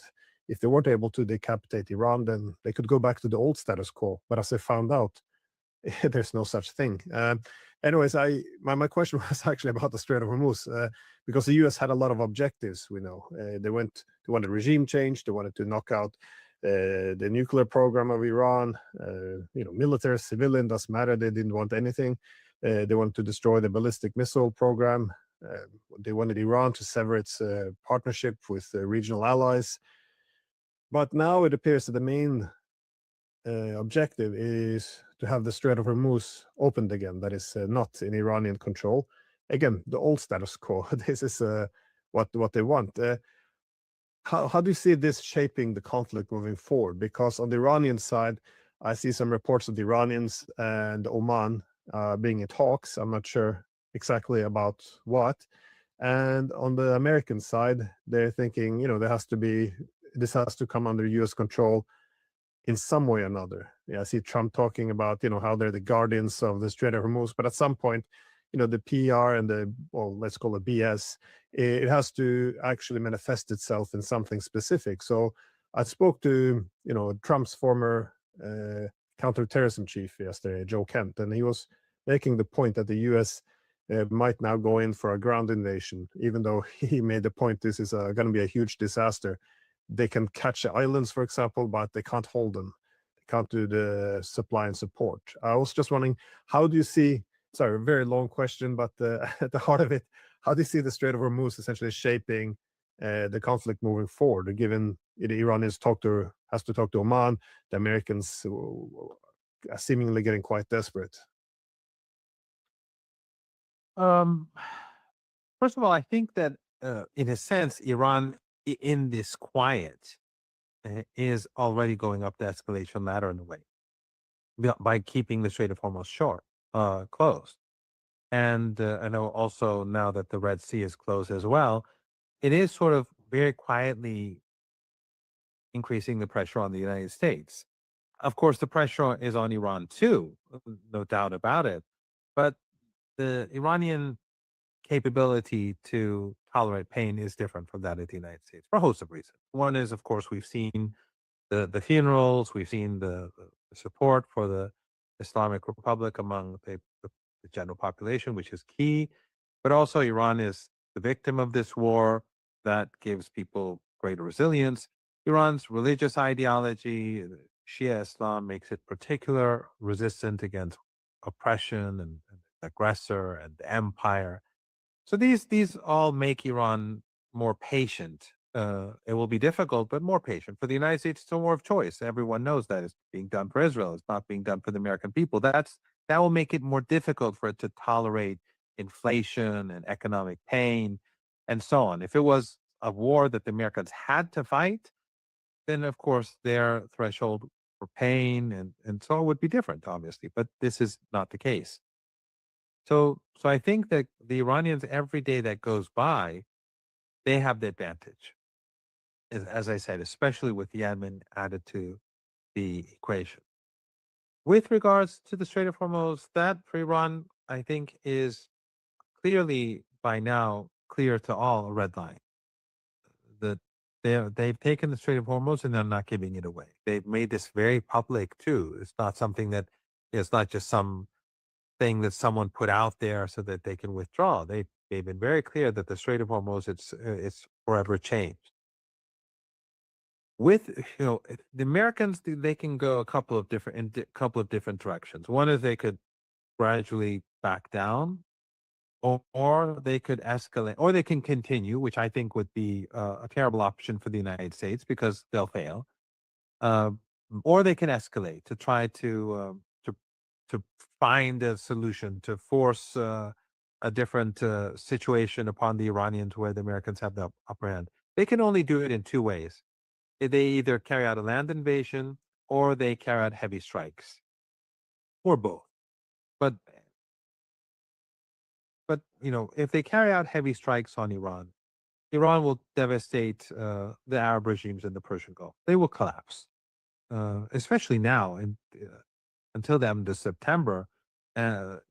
if they weren't able to decapitate Iran, then they could go back to the old status quo. But as they found out, there's no such thing. Anyways, my question was actually about the Strait of Hormuz, because the U.S. had a lot of objectives. We know they wanted regime change. They wanted to knock out the nuclear program of Iran. Military, civilian, doesn't matter. They didn't want anything. They wanted to destroy the ballistic missile program. They wanted Iran to sever its partnership with regional allies. But now it appears that the main objective is to have the Strait of Hormuz opened again, that is not in Iranian control. Again, the old status quo. This is what they want. How do you see this shaping the conflict moving forward? Because on the Iranian side, I see some reports of the Iranians and Oman being in talks. I'm not sure exactly about what. And on the American side, they're thinking, this has to come under US control in some way or another. Yeah, I see Trump talking about, how they're the guardians of the Strait of Hormuz, but at some point, the PR and let's call it BS, it has to actually manifest itself in something specific. So I spoke to, Trump's former counterterrorism chief yesterday, Joe Kent, and he was making the point that the US might now go in for a ground invasion, even though he made the point this is going to be a huge disaster. They can catch the islands, for example, but they can't hold them. They can't do the supply and support. I was just wondering, how do you see, sorry, a very long question, but at the heart of it, how do you see the Strait of Hormuz essentially shaping the conflict moving forward, given Iran has to talk to Oman, the Americans are seemingly getting quite desperate? First of all, I think that in a sense, Iran in this quiet is already going up the escalation ladder in a way by keeping the Strait of Hormuz closed. And I know also now that the Red Sea is closed as well, it is sort of very quietly increasing the pressure on the United States. Of course, the pressure is on Iran too, no doubt about it. But the Iranian capability to tolerate pain is different from that of the United States for a host of reasons. One is, of course, we've seen the funerals, we've seen the support for the Islamic Republic among the general population, which is key. But also, Iran is the victim of this war. That gives people greater resilience. Iran's religious ideology, Shia Islam, makes it particular resistant against oppression and aggressor and the empire. So these all make Iran more patient. It will be difficult, but more patient. For the United States, it's a war of choice. Everyone knows that it's being done for Israel. It's not being done for the American people. That will make it more difficult for it to tolerate inflation and economic pain and so on. If it was a war that the Americans had to fight, then of course their threshold for pain and so on would be different, obviously. But this is not the case. So I think that the Iranians, every day that goes by, they have the advantage. As I said, especially with Yemen added to the equation. With regards to the Strait of Hormuz, that for Iran, I think, is clearly by now clear to all a red line. That they've taken the Strait of Hormuz and they're not giving it away. They've made this very public too. It's not something that it's not just some thing that someone put out there so that they can withdraw. They've been very clear that the Strait of Hormuz it's forever changed. With the Americans, they can go a couple of different directions. One is they could gradually back down, or they could escalate, or they can continue, which I think would be a terrible option for the United States because they'll fail. Or they can escalate to try to find a solution to force a different situation upon the Iranians where the Americans have the upper hand. They can only do it in two ways. They either carry out a land invasion or they carry out heavy strikes, or both. But if they carry out heavy strikes on Iran, Iran will devastate the Arab regimes in the Persian Gulf. They will collapse, especially now. And until the end of September, it'll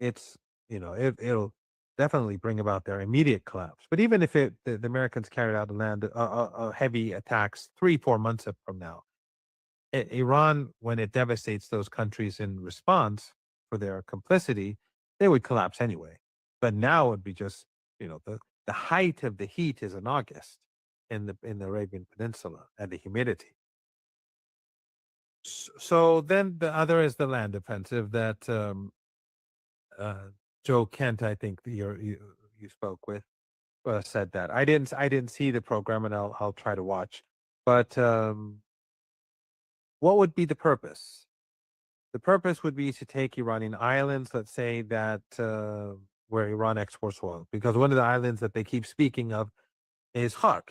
definitely bring about their immediate collapse. But even if the Americans carried out a heavy attacks 3-4 months from now, Iran, when it devastates those countries in response for their complicity, they would collapse anyway. But now it would be just the height of the heat is in August in the Arabian Peninsula and the humidity. So then the other is the land offensive that Joe Kent, I think you spoke with, said that. I didn't see the program, and I'll try to watch. But what would be the purpose? The purpose would be to take Iranian islands, let's say that where Iran exports oil, because one of the islands that they keep speaking of is Khark.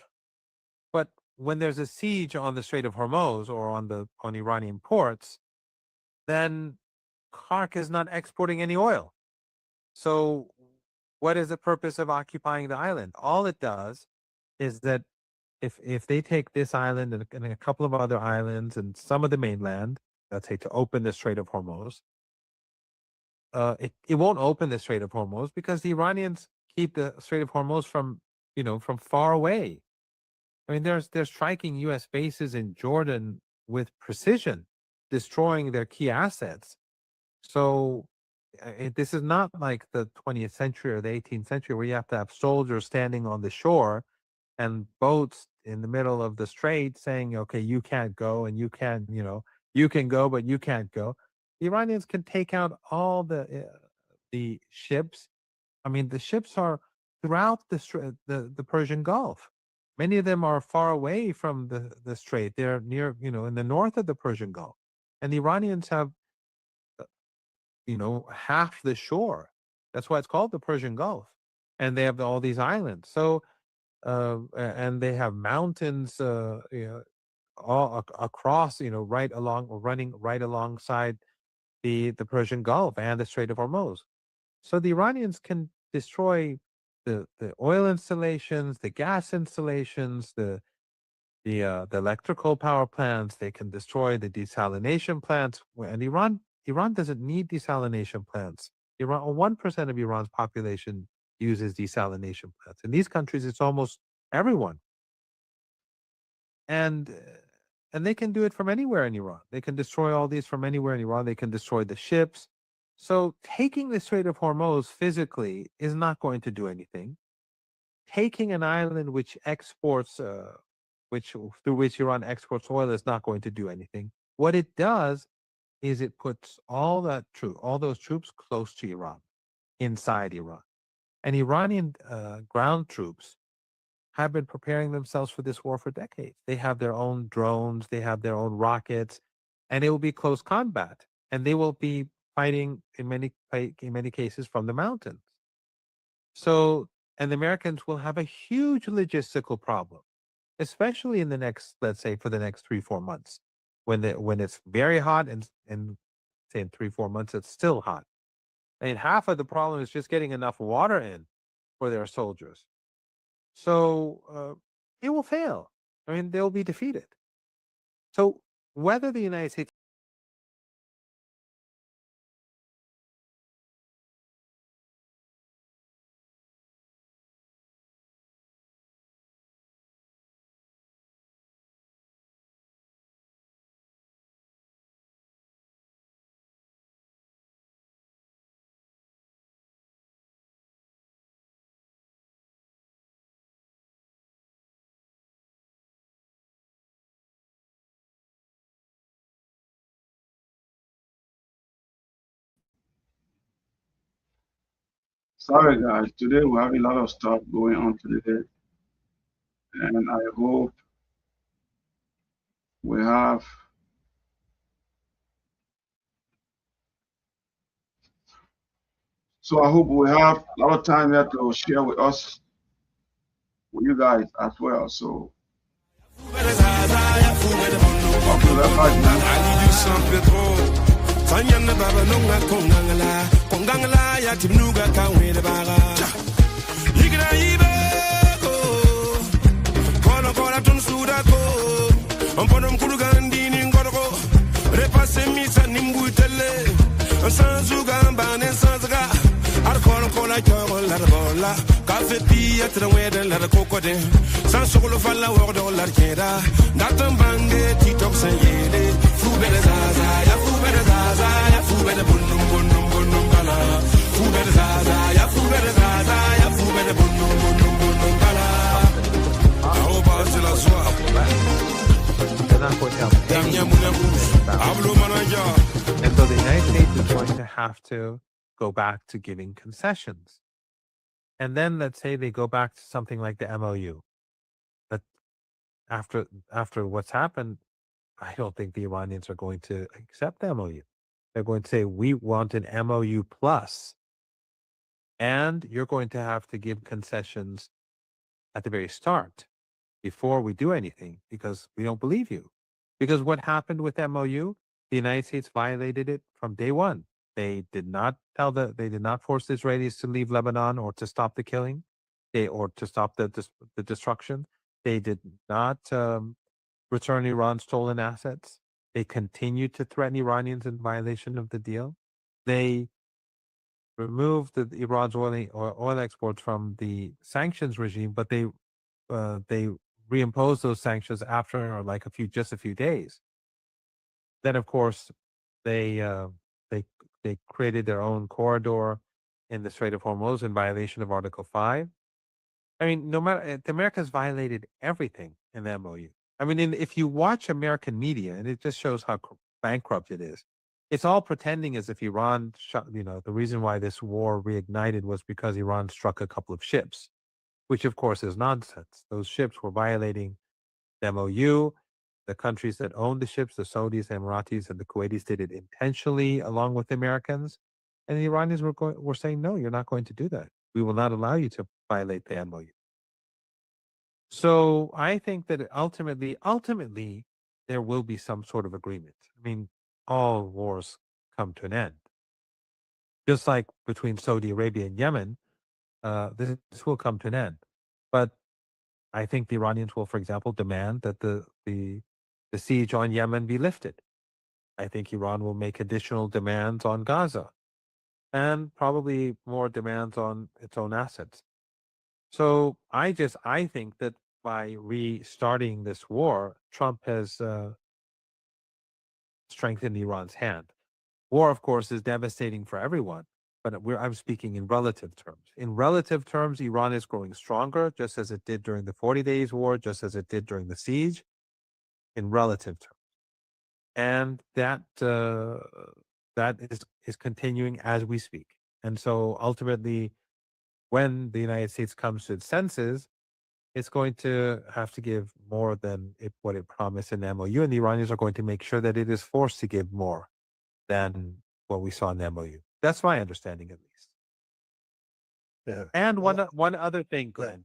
But when there's a siege on the Strait of Hormuz or on Iranian ports, then Khark is not exporting any oil. So what is the purpose of occupying the island? All it does is that if they take this island and a couple of other islands and some of the mainland, let's say to open the Strait of Hormuz, it won't open the Strait of Hormuz because the Iranians keep the Strait of Hormuz from far away. I mean, they're striking U.S. bases in Jordan with precision, destroying their key assets. So this is not like the 20th century or the 18th century where you have to have soldiers standing on the shore and boats in the middle of the strait saying, okay, you can't go and you can go, but you can't go. The Iranians can take out all the ships. I mean, the ships are throughout the Persian Gulf. Many of them are far away from the strait. They're near, in the north of the Persian Gulf. And the Iranians have, half the shore. That's why it's called the Persian Gulf. And they have all these islands. So, and they have mountains, all across, running right alongside the Persian Gulf and the Strait of Hormuz. So the Iranians can destroy the oil installations, the gas installations, the electrical power plants. They can destroy the desalination plants. And Iran doesn't need desalination plants. 1% of Iran's population uses desalination plants. In these countries, it's almost everyone. And they can do it from anywhere in Iran. They can destroy all these from anywhere in Iran. They can destroy the ships. So taking the Strait of Hormuz physically is not going to do anything. Taking an island which exports, through which Iran exports oil, is not going to do anything. What it does is it puts all those troops close to Iran, inside Iran. And Iranian ground troops have been preparing themselves for this war for decades. They have their own drones, they have their own rockets, and it will be close combat. And they will be fighting in many cases from the mountains. So, and the Americans will have a huge logistical problem, especially in the next, let's say, for the next 3-4 months, when it's very hot and say in 3-4 months it's still hot. I mean, half of the problem is just getting enough water in for their soldiers. So it will fail. I mean, they'll be defeated. So whether the United States Sorry, guys. Today we have a lot of stuff going on today, and I hope we have. So I hope we have a lot of time here to share with us, with you guys as well. So, okay, let's start now. Sanyana baba nonga kongangala ya timnuga kawele baga Ligra ibeko kola tun sudako Amponom kurugandini ngoroko Repase misa nimbutele Sanzuga mbane sanzga Arkola kyogo larbola Kafe pia trawede larkokode Sansokolo falla wordo larkeda Datambange tiktok sanyele Fubele zaza ya fubele zaza ya fubele bunum bala Fubele zaza ya fubele zaza ya fubele bunum bala Aoba c'est la soie And so the United States is going to have to go back to giving concessions. And then let's say they go back to something like the MOU. But after what's happened, I don't think the Iranians are going to accept the MOU. They're going to say, we want an MOU plus, and you're going to have to give concessions at the very start before we do anything because we don't believe you. Because what happened with MOU, the United States violated it from day one. They did not they did not force the Israelis to leave Lebanon or to stop the killing, or to stop the destruction. They did not return Iran's stolen assets. They continued to threaten Iranians in violation of the deal. They removed Iran's oil exports from the sanctions regime, but they reimposed those sanctions after like just a few days. Then, of course, they they created their own corridor in the Strait of Hormuz in violation of Article 5. I mean, no matter the Americans violated everything in the MOU. I mean, if you watch American media, and it just shows how bankrupt it is, it's all pretending as if Iran, the reason why this war reignited was because Iran struck a couple of ships, which of course is nonsense. Those ships were violating the MOU. The countries that owned the ships, the Saudis, the Emiratis, and the Kuwaitis, did it intentionally along with the Americans. And the Iranians were saying, no, you're not going to do that. We will not allow you to violate the MOU. So I think that ultimately, there will be some sort of agreement. I mean, all wars come to an end. Just like between Saudi Arabia and Yemen, this will come to an end. But I think the Iranians will, for example, demand that the siege on Yemen be lifted. I think Iran will make additional demands on Gaza and probably more demands on its own assets. So I think that by restarting this war, Trump has strengthened Iran's hand. War, of course, is devastating for everyone, but I'm speaking in relative terms. In relative terms, Iran is growing stronger, just as it did during the 40 Days War, just as it did during the siege, in relative terms. And that is continuing as we speak. And so ultimately, when the United States comes to its senses, it's going to have to give more than what it promised in the MOU, and the Iranians are going to make sure that it is forced to give more than what we saw in the MOU. That's my understanding, at least. Yeah. And one other thing, Glenn,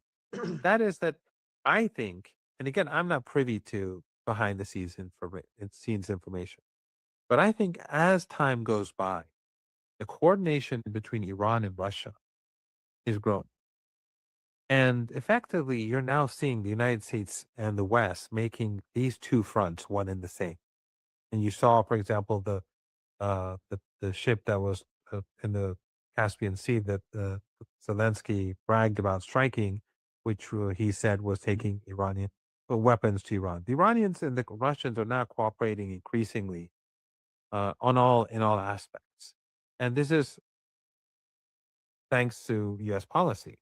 that is that I think, and again, I'm not privy to behind the scenes information, but I think as time goes by, the coordination between Iran and Russia is growing. And effectively, you're now seeing the United States and the West making these two fronts one and the same. And you saw, for example, the ship that was in the Caspian Sea that Zelensky bragged about striking, which he said was taking Iranian weapons to Iran. The Iranians and the Russians are now cooperating increasingly in all aspects, and this is thanks to U.S. policy.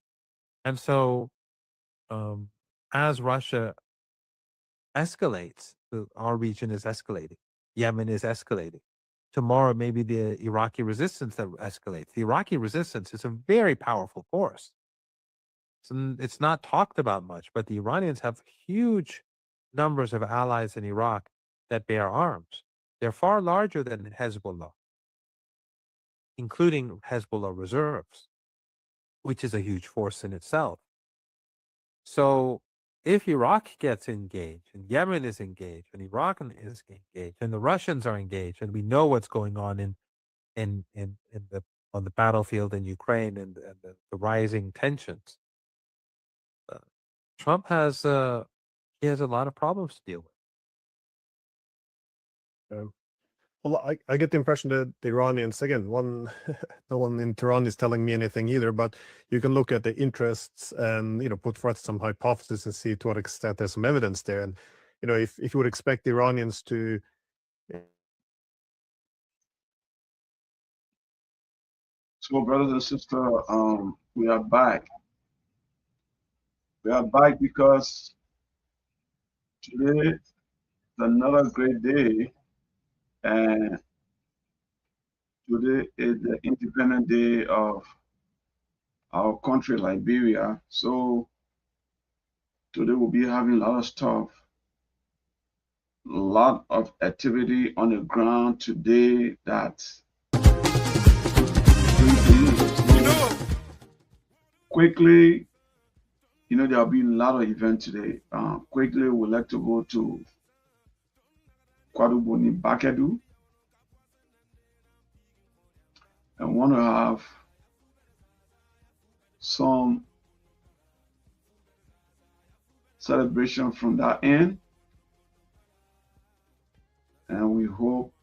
And so, as Russia escalates, our region is escalating. Yemen is escalating. Tomorrow, maybe the Iraqi resistance that escalates. The Iraqi resistance is a very powerful force. It's not talked about much, but the Iranians have huge numbers of allies in Iraq that bear arms. They're far larger than Hezbollah, including Hezbollah reserves, which is a huge force in itself. So if Iraq gets engaged, and Yemen is engaged, and Iraq is engaged, and the Russians are engaged, and we know what's going on on the battlefield in Ukraine and the rising tensions, Trump has he has a lot of problems to deal with. Well, I get the impression that the Iranians, again, no one in Tehran is telling me anything either, but you can look at the interests and, put forth some hypotheses and see to what extent there's some evidence there. And, if you would expect the Iranians to... So, brothers and sisters, we are back. We are back because today is another great day, and today is the Independent Day of our country, Liberia. So today we'll be having a lot of stuff lot of activity on the ground today that quickly, there'll be a lot of events today. Quickly, we'd like to go to Kwaduboni Bakedu. I want to have some celebration from that end. And we hope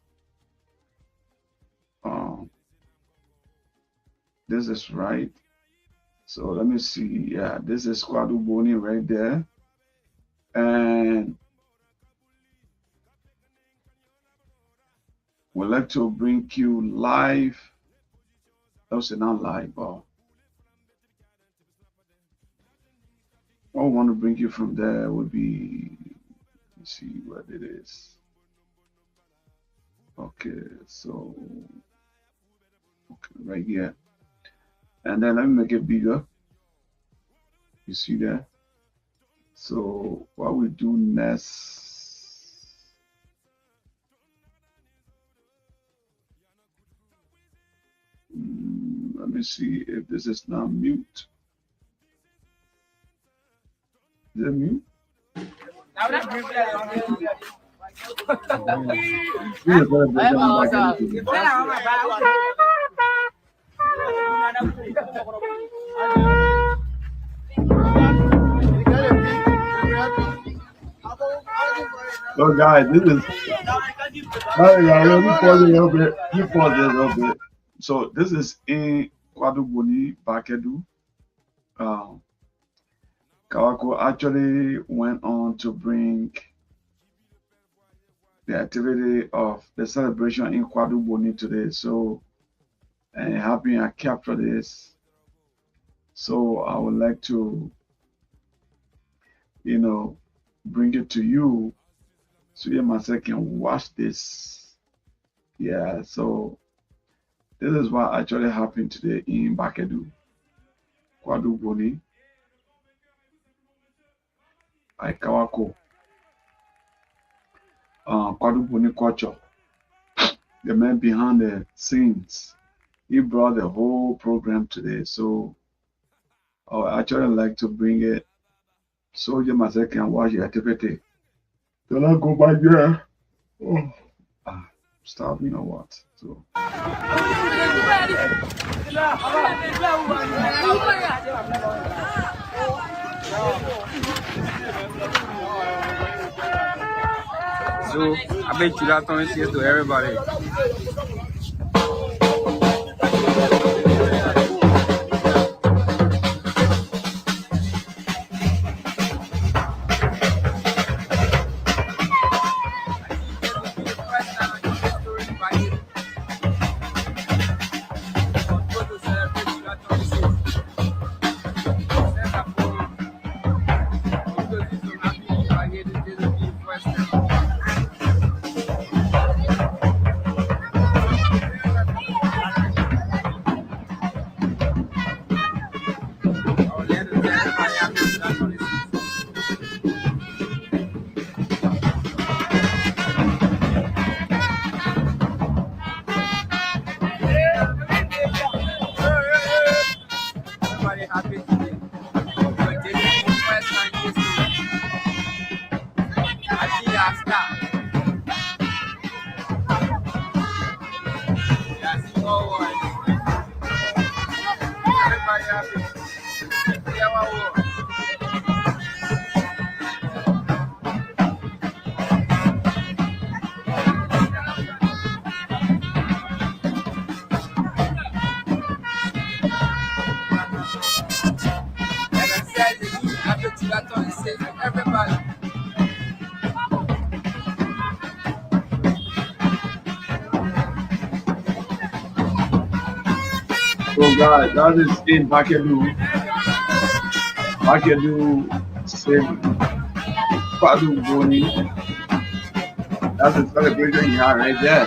this is right. So let me see. Yeah, this is Kwaduboni right there. And we'd like to bring you live. Also not live, but I want to bring you from there would be, let's see what it is. Okay, so right here. And then let me make it bigger. You see that? So what we do next, let me see if this is not mute. Is it mute? So guys, this is let me pause it a little bit. You pause it a little bit. So this is in Kwaduboni Bakedu. Kawako actually went on to bring the activity of the celebration in Kwaduboni today. So, and happy I captured this. So I would like to, bring it to you so you myself can watch this. Yeah, so this is what actually happened today in Bakedu, Kwaduboni, Kawako. Kwaduboni culture, the man behind the scenes, he brought the whole program today. So I would actually like to bring it so you myself can watch the activity. Don't I go by there? Oh, stop, you know what? So. So I bet you that time to everybody. So guys, that is in Bakedu. Bakedu Save Kwaduboni. That's the celebration you have right there.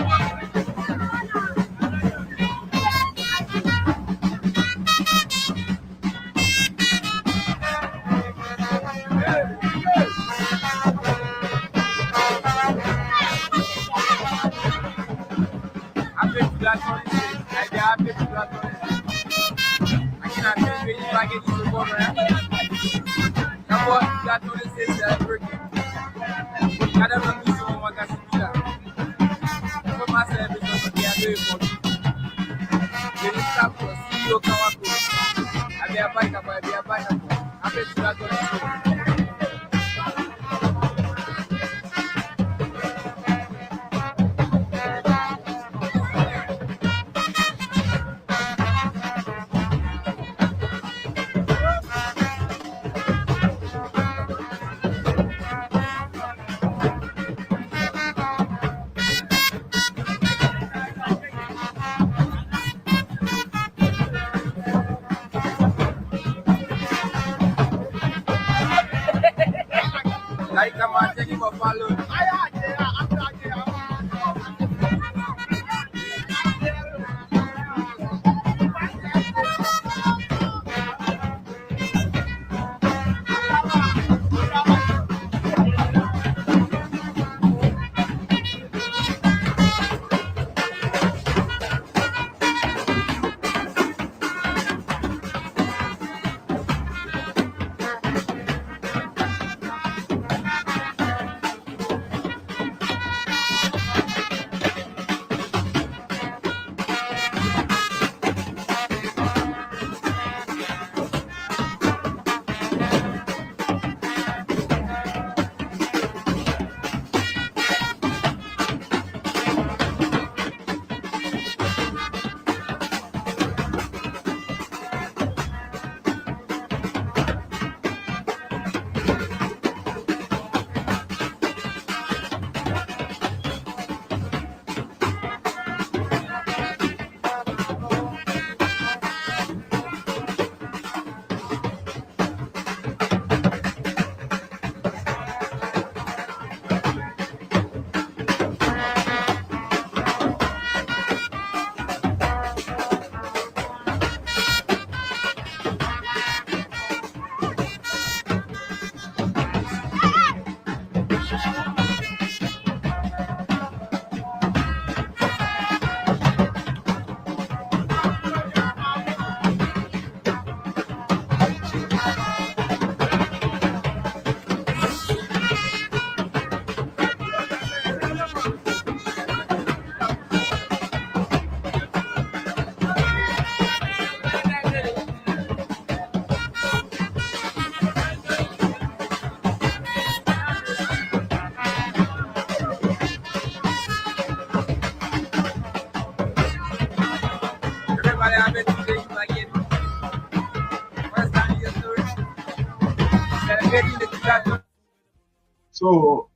So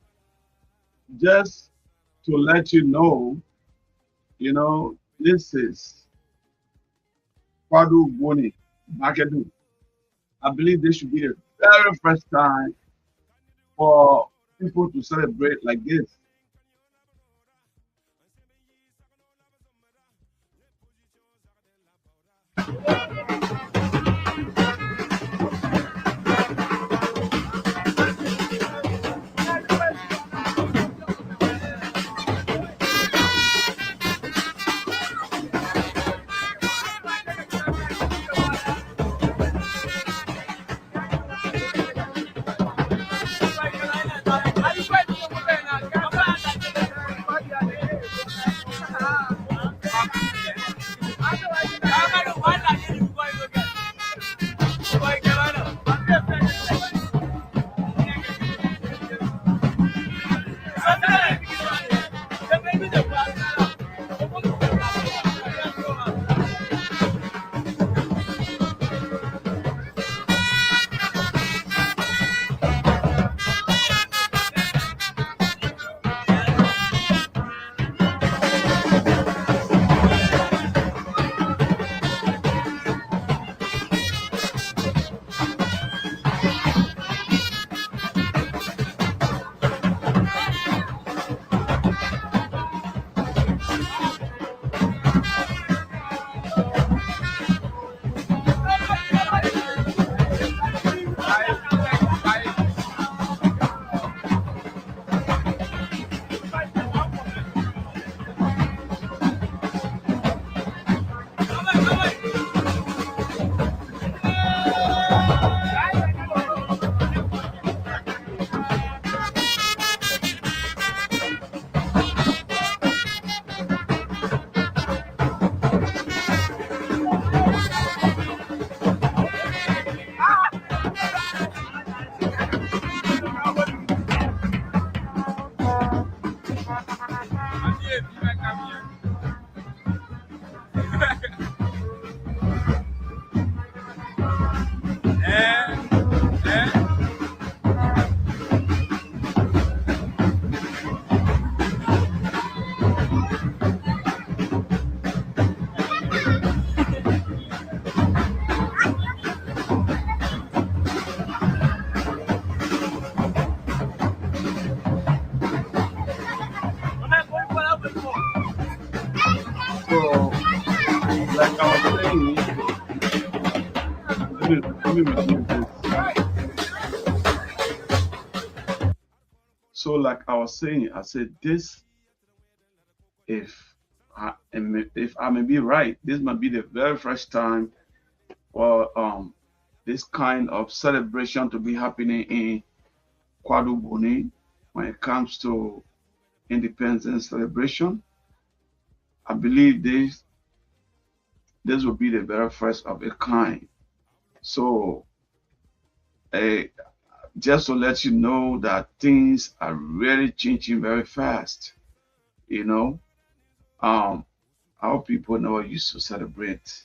just to let you know, this is Kwadu Boni Makedu. I believe this should be the very first time for people to celebrate like this. Like I was saying, let me repeat this. So, like I was saying, I said this. If I may be right, this might be the very first time for this kind of celebration to be happening in Kwaduboni when it comes to independence celebration. I believe this will be the very first of a kind. So, just to let you know that things are really changing very fast. You know, our people never used to celebrate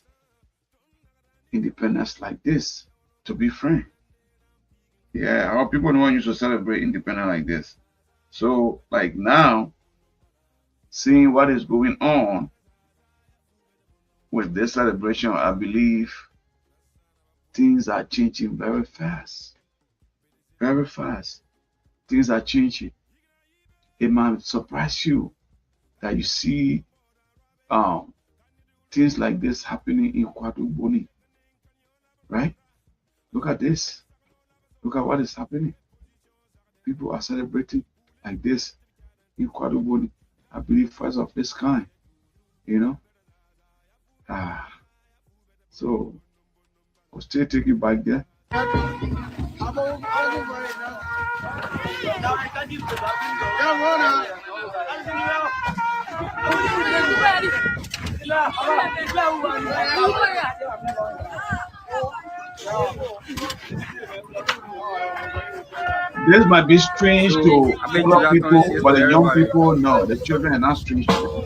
independence like this, to be frank. Yeah, our people never used to celebrate independence like this. So, like now, seeing what is going on with this celebration, I believe things are changing very fast. Very fast. Things are changing. It might surprise you that you see things like this happening in Kwaduboni. Right? Look at this. Look at what is happening. People are celebrating like this in Kwaduboni. I believe first of this kind. You know? So we'll still take it back there. This might be strange to older people, but the young people, no, the children are not strange to them.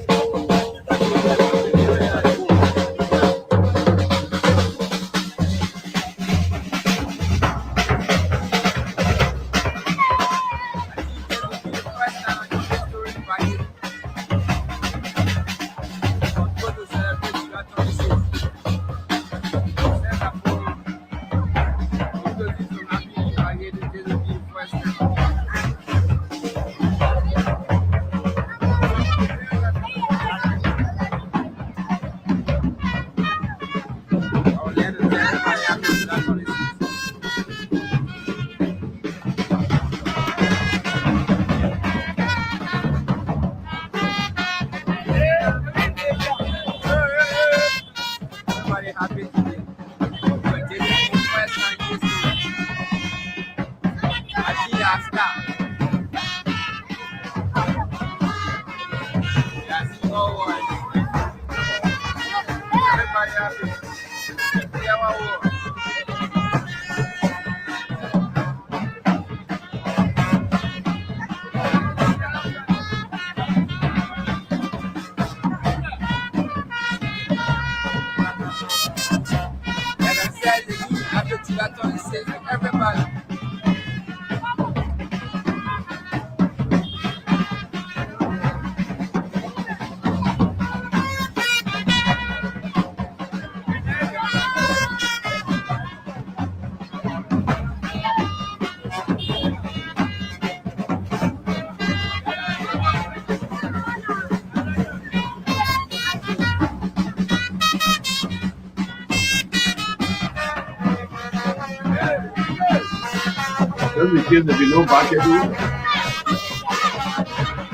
Just in case there be no bucket,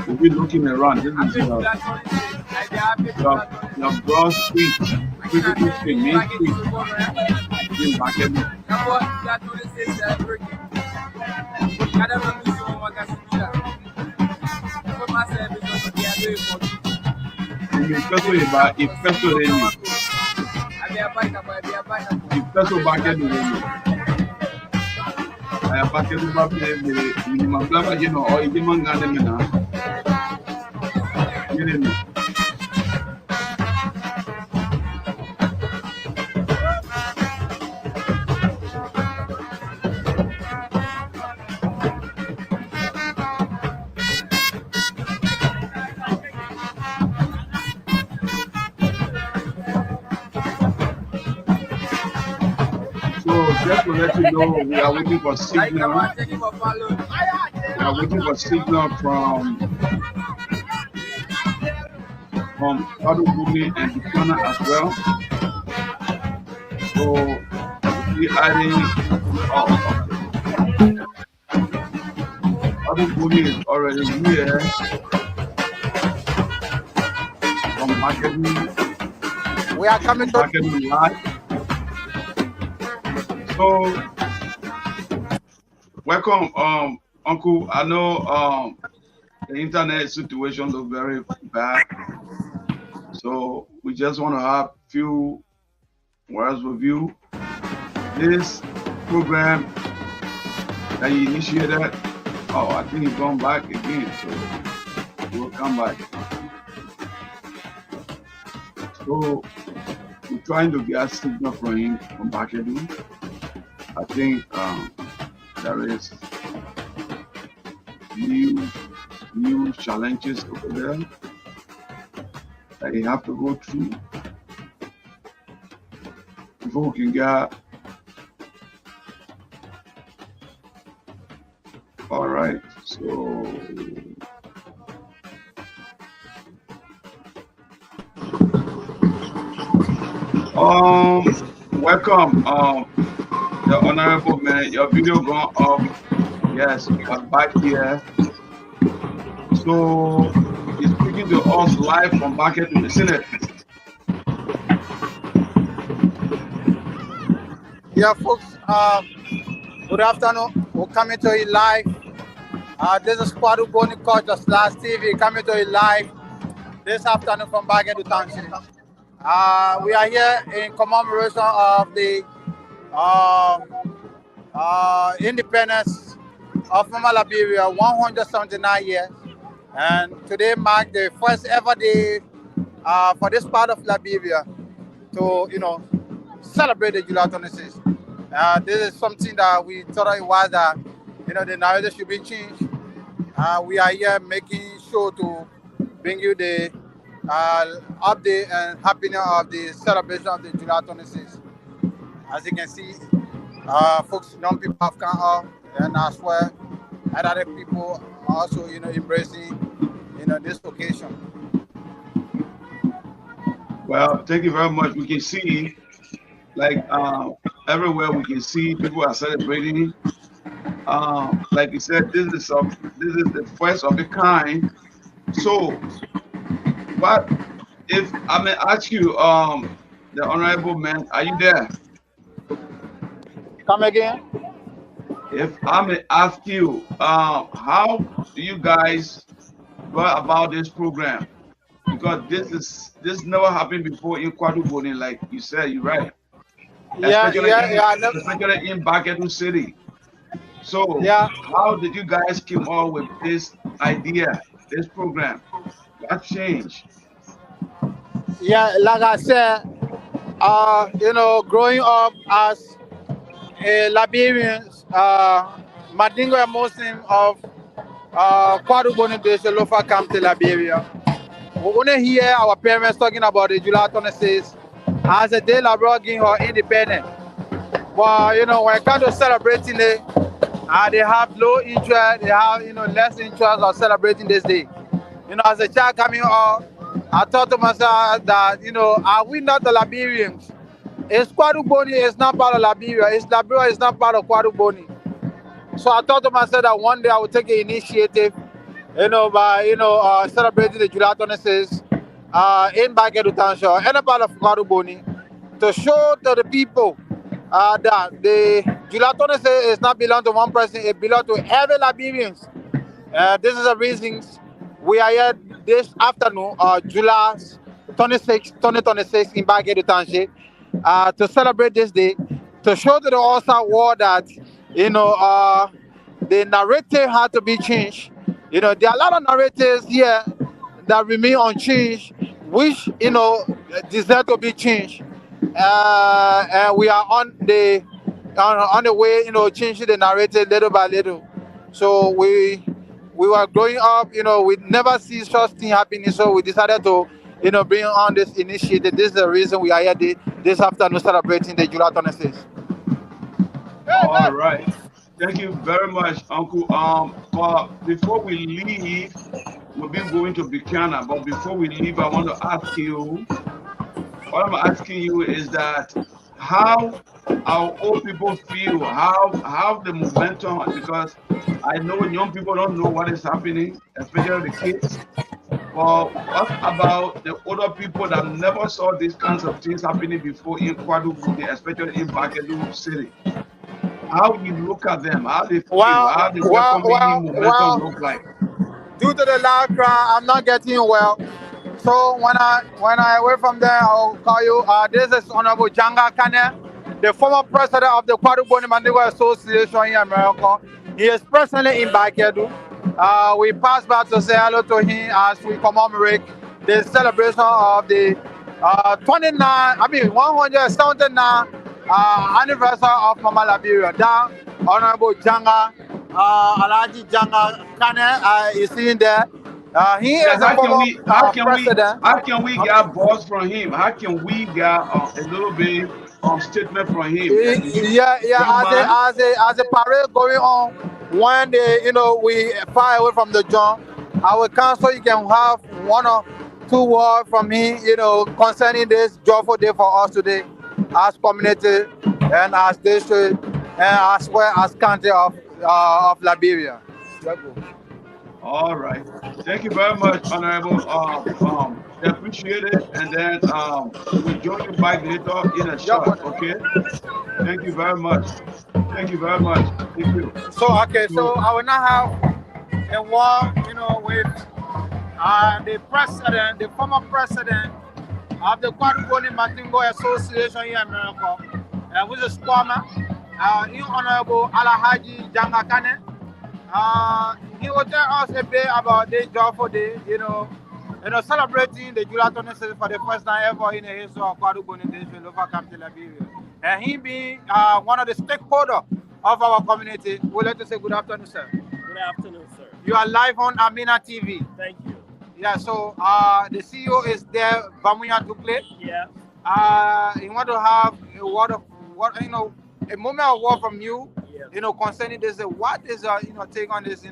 we'll be looking around. This is your broad street, critical street, main street. In bucket. I packet the minimum blama, you know, or you man, kidding me. So just to let you know, we are waiting for signal. We are waiting for signal from Juli and Buchanan as well. So we adding. Juli is already here from marketing. We are coming to Marketing live. So welcome, Uncle. I know the internet situation looks very bad. So we just want to have few words with you. This program that you initiated, I think he's gone back again, so we'll come back. So we're trying to get a signal from him from Bakadu. I think there is new challenges over there that you have to go through before we can get. All right, so welcome, the honorable man. Your video gone up. Yes, you are back here. So he's speaking to us live from back here to the Senate. Yeah, folks. Good afternoon. We're coming to you live. This is Kwadu Boni Cultures Last TV coming to you live this afternoon from Baghedu Township. We are here in commemoration of the independence of former Liberia, 179 years. And today marked the first ever day for this part of Liberia to, celebrate the July 26th. This is something that we thought it was that, the narrative should be changed. We are here making sure to bring you the update and happening of the celebration of the July 26th. As you can see, folks, young people have come out, and I swear, and other people also, embracing, this occasion. Well, thank you very much. We can see, like everywhere, we can see people are celebrating. Like you said, this is the first of a kind. So, what if I may ask you, the honorable man, are you there? Come again? If I may ask you, how do you guys go about this program? Because this never happened before in Kwadu Boni, like you said, you're right. Especially in Bakadu City. So how did you guys come up with this idea, this program? What changed? Yeah, like I said, growing up as a Liberian, Madingo a Muslim of Kwadu Boni Lofa Camp to Liberia. We want to hear our parents talking about the July 26th as a day Liberia getting her independence. But when it comes to celebrating it, they have low interest, they have less interest of celebrating this day. As a child coming up, I thought to myself that are we not the Liberians? It's Kwadu Boni is not part of Liberia. It's Liberia is not part of Kwadu Boni. So I thought to myself that one day I would take an initiative, by celebrating the July 26th in Baghedu Township and a part of Kwadu Boni to show to the people that the July 26th is not belong to one person, it belongs to every Liberians. This is the reasons we are here this afternoon, July 26, 2026 in Baghedu Township, to celebrate this day, to show to the outside world that, the narrative had to be changed. There are a lot of narratives here that remain unchanged, which deserve to be changed. And we are on the way, changing the narrative little by little. So we were growing up, we never see such thing happening. So we decided to, bring on this initiative. This is the reason we are here this afternoon celebrating the July 26th. All right. Thank you very much, Uncle. But before we leave, we'll be going to Buchanan. But before we leave, I want to ask you. What I'm asking you is that how our old people feel, how the momentum, because I know young people don't know what is happening, especially the kids. But what about the older people that never saw these kinds of things happening before in Kwadugu, especially in Bakedu City? How you look at them, how they feel, how the welcoming momentum look like? Due to the loud crowd, I'm not getting well. So when I away from there, I'll call you. This is Honorable Janga Kane, the former president of the Kwadugu Mandingo Association in America. He is presently in Bakedu. We pass back to say hello to him as we commemorate the celebration of the 179 anniversary of Mama Liberia. Down, Honorable Janga, Alaji Janga Kane is in there. He is a former president. How can we get balls from him? How can we get a little bit statement from him? As a parade going on, when we far away from the John, our council, you can have 1 or 2 words from him, concerning this joyful day for us today, as community and as district, and as well as country of Liberia. All right. Thank you very much, Honorable. I appreciate it. And then we'll join you back later in a shot, okay? Thank you very much. Thank you very much. Thank you. So I will now have a word, with the president, the former president of the Kwadugu Mandingo Association in America, which is Kwama, Honorable Alhaji Janga Kane. He will tell us a bit about this joyful day, celebrating the July 26th for the first time ever in the history of Kwadugu Nation, local capital Liberia. And he being one of the stakeholders of our community, we'd like to say good afternoon, sir. Good afternoon, sir. You are live on Amina TV. Thank you. Yeah, so the CEO is there, Bamuya Tukle. Yeah. You want to have a word of a moment of word from you. Yeah. Concerning this, what is take on this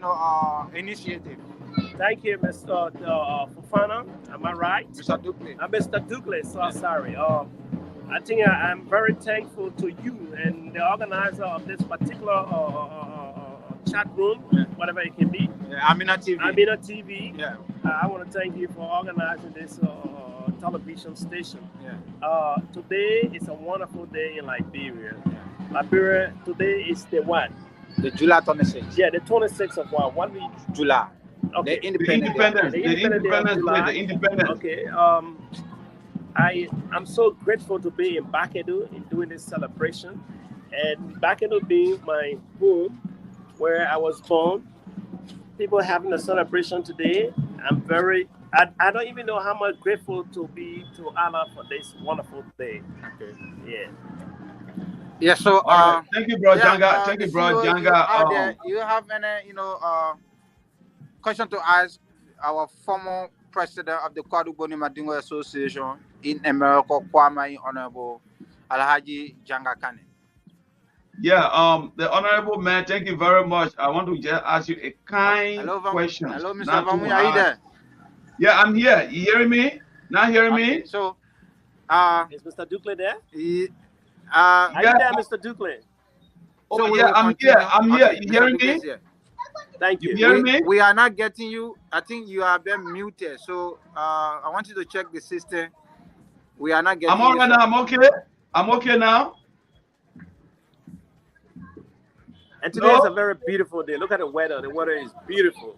initiative? Thank you, Mr. Fofana. Am I right? Mr. Dukle. Mr. Dukle. So sorry. I think I'm very thankful to you and the organizer of this particular chat room, whatever it can be. Yeah, Amina TV. Amina TV. Yeah. I want to thank you for organizing this television station. Yeah. Today is a wonderful day in Liberia. Liberia, today is the what? The July 26th. Yeah, the 26th of what? What week? July. Okay. The Independence. Okay. I'm so grateful to be in Bakedu in doing this celebration, and Bakedu being my home where I was born. People having a celebration today. I don't even know how much grateful to be to Allah for this wonderful day. Okay. Yeah. Yeah. So thank you, bro, Janga. Thank you, bro, Janga. You have any question to ask our former president of the Kwadugu Mandingo Association in America, Kwame, Honorable Alhaji Janga Kane? Yeah, the honorable man, thank you very much. I want to just ask you a kind question. Hello, Mr. Vamu, are you there? Yeah, I'm here. You hearing me? Not hearing me? So, is Mr. Dukle there? Are you there, Mr. Dukle? Oh, so yeah, I'm here. I'm here. You hearing me? Thank you. You hearing me? We are not getting you. I think you are being muted. So, I want you to check the system. We are not getting I'm all right now. I'm okay. I'm okay now. And today is a very beautiful day. Look at the weather. The weather is beautiful.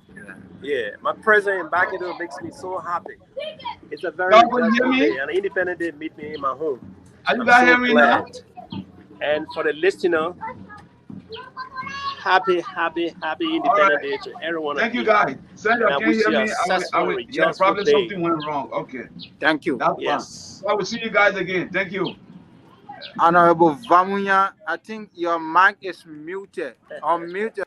Yeah. My presence in Bakedu makes me so happy. It's a very blessed day. An independent day meet me in my home. Are you guys hearing me now? And for the listener, happy Independent Day to everyone. Thank you, guys. Sandra, can you hear me? Yeah, probably something went wrong. Okay. Thank you. That's Yes. fine. I will see you guys again. Thank you. Honorable Vamunya, I think your mic is muted. Unmute.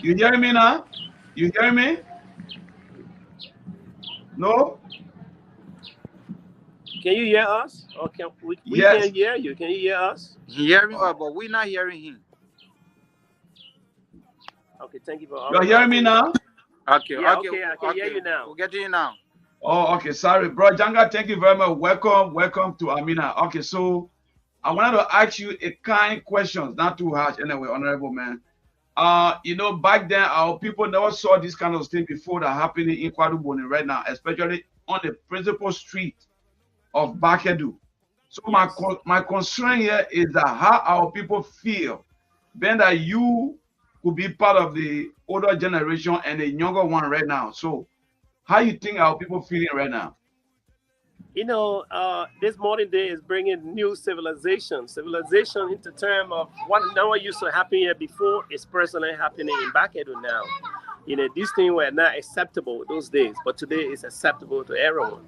You hear me now? You hear me? No? Can you hear us? Or can we Yes. can't hear you. Can you hear us? Hearing us, but we're not hearing him. Okay, thank you for You're hearing me now? Okay, Yeah, okay, I can hear you now. We'll get you now. Oh, okay. Sorry, bro. Janga, thank you very much. Welcome to Amina. Okay, so I wanted to ask you a kind question, not too harsh anyway, honorable man. You know, back then our people never saw this kind of thing before that happening in Kwaduboni right now, especially on the principal street of Bakedu. So yes. my concern here is that how our people feel, being that you could be part of the older generation and the younger one right now. So how you think our people feeling right now? You know, this modern day is bringing new civilization into terms of what never used to happen here before is personally happening in Bakedu now. You know, these things were not acceptable those days, but today it's acceptable to everyone.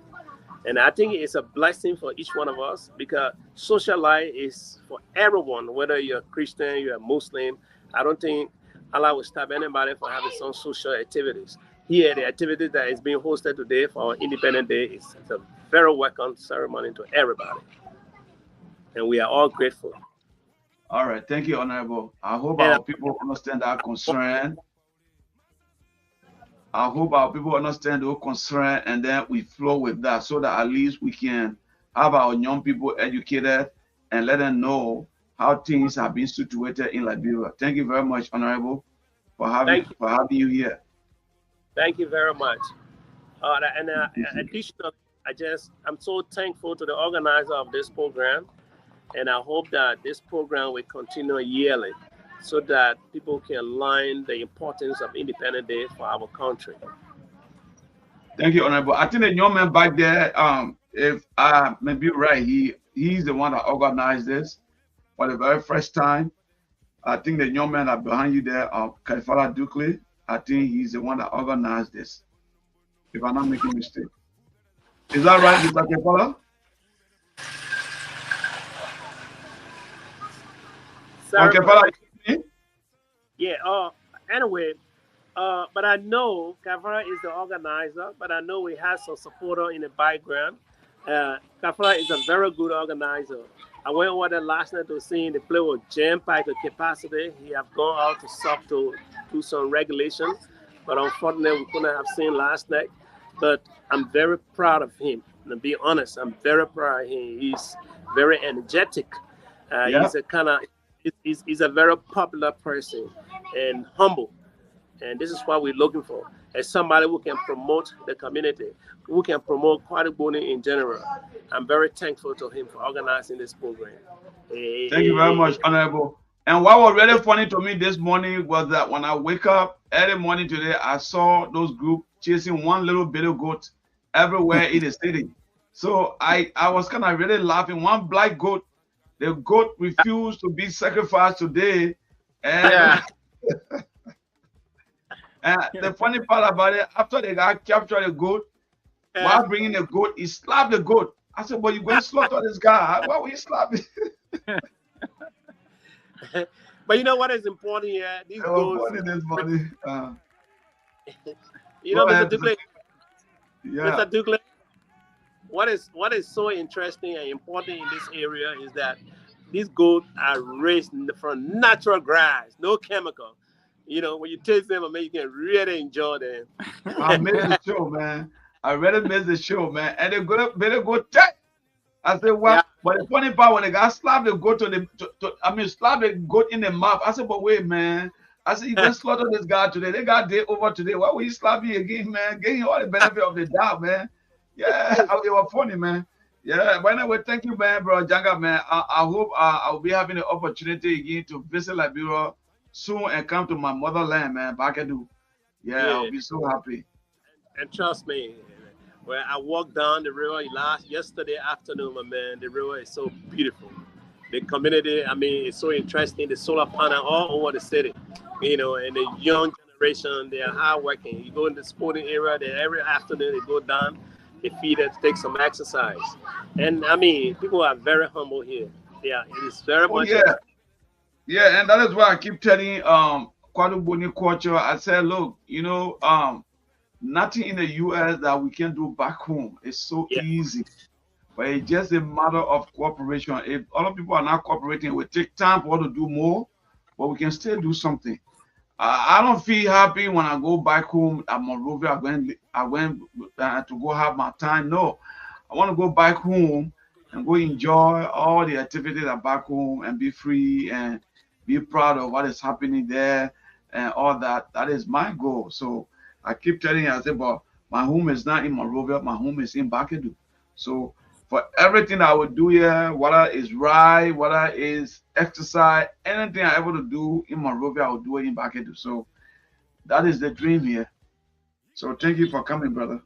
And I think it's a blessing for each one of us because social life is for everyone, whether you're a Christian, you're a Muslim. I don't think Allah will stop anybody from having some social activities. Here, the activity that is being hosted today for our Independent Day is a very welcome ceremony to everybody. And we are all grateful. All right. Thank you, Honorable. I hope our people understand our concern. I hope our people understand the concern and then we flow with that so that at least we can have our young people educated and let them know how things have been situated in Liberia. Thank you very much, Honorable, for having you here. Thank you very much. And additionally, I'm so thankful to the organizer of this program, and I hope that this program will continue yearly so that people can learn the importance of Independence Day for our country. Thank you, Honorable. I think the young man back there, if I may be right, he's the one that organized this for the very first time. I think the young man that behind you there, Kaifala Dukle, I think he's the one that organized this, if I'm not making a mistake. Is that right, Mr. Kaifala? Sorry, yeah, anyway, but I know Kafara is the organizer, but I know we have some supporter in the background. Kafara is a very good organizer. I went over there last night to see the play with jam-packed capacity. He have gone out to sub to do some regulations, but unfortunately we couldn't have seen last night. But I'm very proud of him. And to be honest, I'm very proud of him. He's very energetic. He's a kind of he's a very popular person and humble. And this is what we're looking for, as somebody who can promote the community, who can promote Kwaduboni in general. I'm very thankful to him for organizing this program. Thank you very much, Honorable. And what was really funny to me this morning was that when I wake up early morning today, I saw those groups chasing one little baby goat everywhere in the city. So I was kind of really laughing. One black goat, the goat refused to be sacrificed today. And and the funny part about it, after they got captured the goat, while bringing the goat, he slapped the goat. I said, "Well, you're going to slaughter this guy. Why will you slap him?" But you know what is important here? These goats. You know, Mr. Dukley. Mr. Dukley. What is so interesting and important in this area is that these goats are raised from natural grass, no chemical. You know, when you taste them, you can really enjoy them. I missed the show, man. I really missed the show, man. And they're gonna better go check. I said, "What?" Yeah. But the funny part when the guy slapped the goat slapped the goat in the mouth. I said, "But wait, man." I said, "You can slaughter this guy today. They got day over today. Why will you slap me again, man? Give him all the benefit of the doubt, man." Yeah, it was funny, man. Yeah, but anyway, thank you, man, bro. Janga, man. I hope I'll be having the opportunity again to visit Liberia soon and come to my motherland, man. Bakedu. Yeah, I'll be so happy. And trust me, where I walked down the river yesterday afternoon, my man. The river is so beautiful. The community, I mean, it's so interesting. The solar panel all over the city, and the young generation, they are hardworking. You go in the sporting area, they every afternoon they go down, they feed it, take some exercise. And I mean, people are very humble here. Yeah, it is very much. Yeah, and that is why I keep telling Kwaduboni culture. I said, look, nothing in the US that we can do back home. It's so easy. But it's just a matter of cooperation. If other people are not cooperating, it will take time for us to do more, but we can still do something. I don't feel happy when I go back home at Monrovia. I went to go have my time. No, I want to go back home and go enjoy all the activities at back home and be free and be proud of what is happening there and all that. That is my goal. So I keep telling you, I say, but my home is not in Monrovia. My home is in Bakedu. So for everything I would do here, whether it's ride, whether it's exercise, anything I able to do in Monrovia, I will do it in Bakedu. So that is the dream here. So thank you for coming, brother.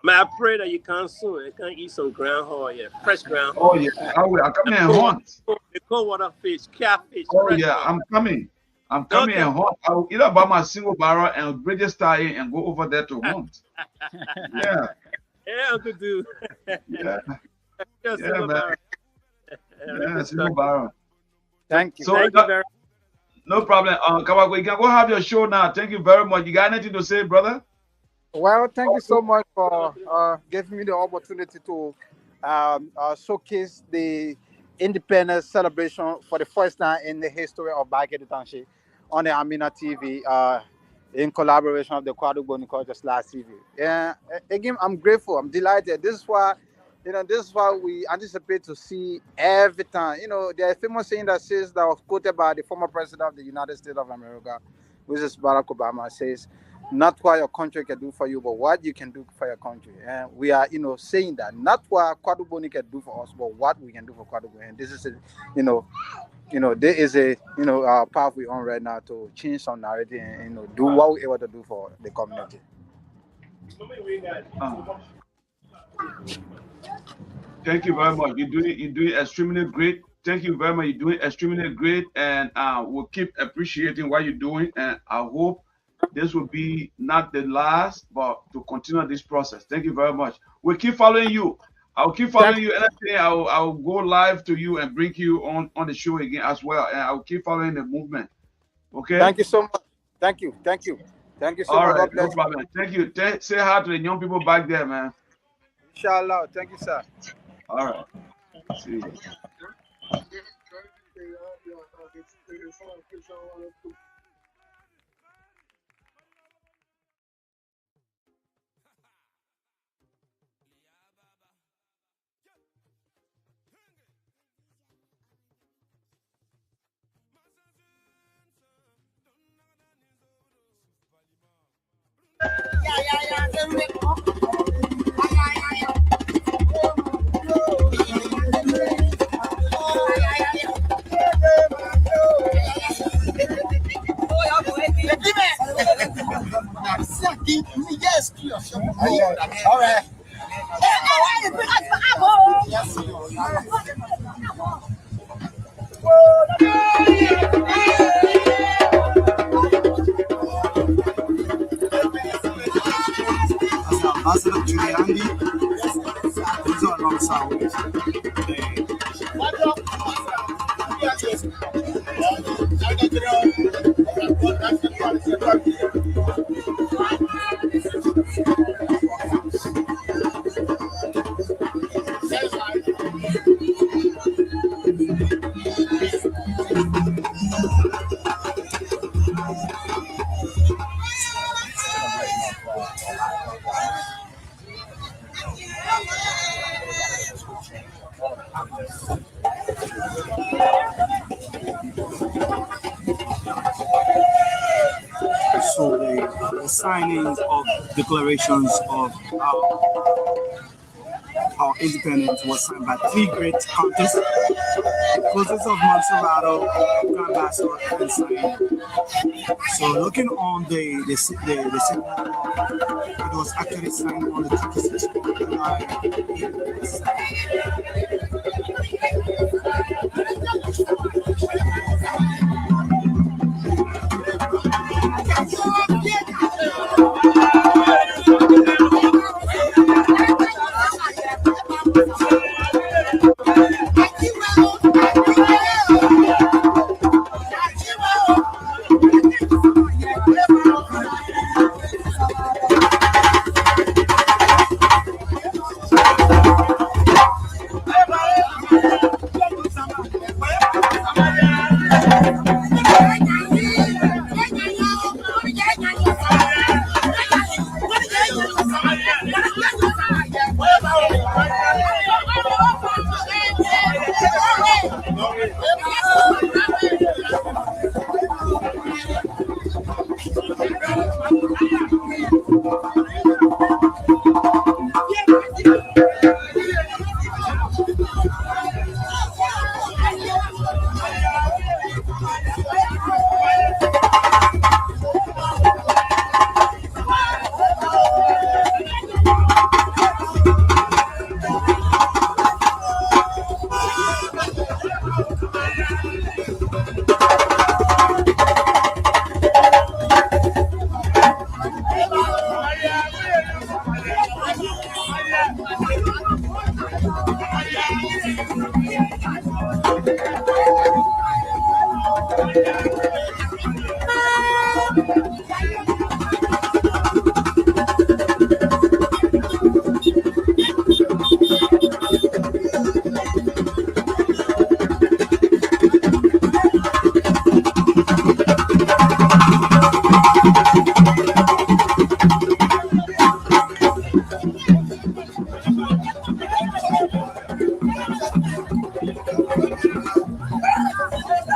Man, I pray that you come soon. You can eat some groundhog, fresh groundhog. Oh yeah, I will. I come here and hunt. The cold water fish, catfish. Oh yeah, I'm coming. I'm coming and hunt. I will either buy my single barrel and bridge a style and go over there to hunt. Yeah. Yeah, Uncle Do. Yeah. Yeah, man. Yeah, single barrel. Thank you. So, Thank you very no problem. Kawago, you can go have your show now. Thank you very much. You got anything to say, brother? Well, thank you so much for giving me the opportunity to showcase the independence celebration for the first time in the history of Bakedu Township on the Amina TV in collaboration with the Kwaduboni Culture TV. Yeah, again, I'm grateful. I'm delighted. This is why we anticipate to see every time. There's a famous saying that says that was quoted by the former president of the United States of America, which is Barack Obama, says, "Not what your country can do for you, but what you can do for your country." And we are, saying that not what Kwaduboni can do for us, but what we can do for Kwaduboni. And this is, there is a, path we're on right now to change some narrative and, do what we're able to do for the community. Thank you very much. You're doing extremely great. Thank you very much. You're doing extremely great, and we'll keep appreciating what you're doing. And I hope this will be not the last, but to continue this process. Thank you very much. We'll keep following you. I'll keep following you. Anything, I'll go live to you and bring you on the show again as well. And I'll keep following the movement. Okay. Thank you so much. Thank you so much. All right, no problem. Thank you. Say hi to the young people back there, man. Inshallah. Thank you, sir. All right. See you. All right. Ambassador Juli Endee. He's on alongside with So the signings of declarations of our independence was signed by 3 great countries. Crusaders of Montserrato, Carbasso, and Sain. So looking on the signal, it was actually signed on the 36th line.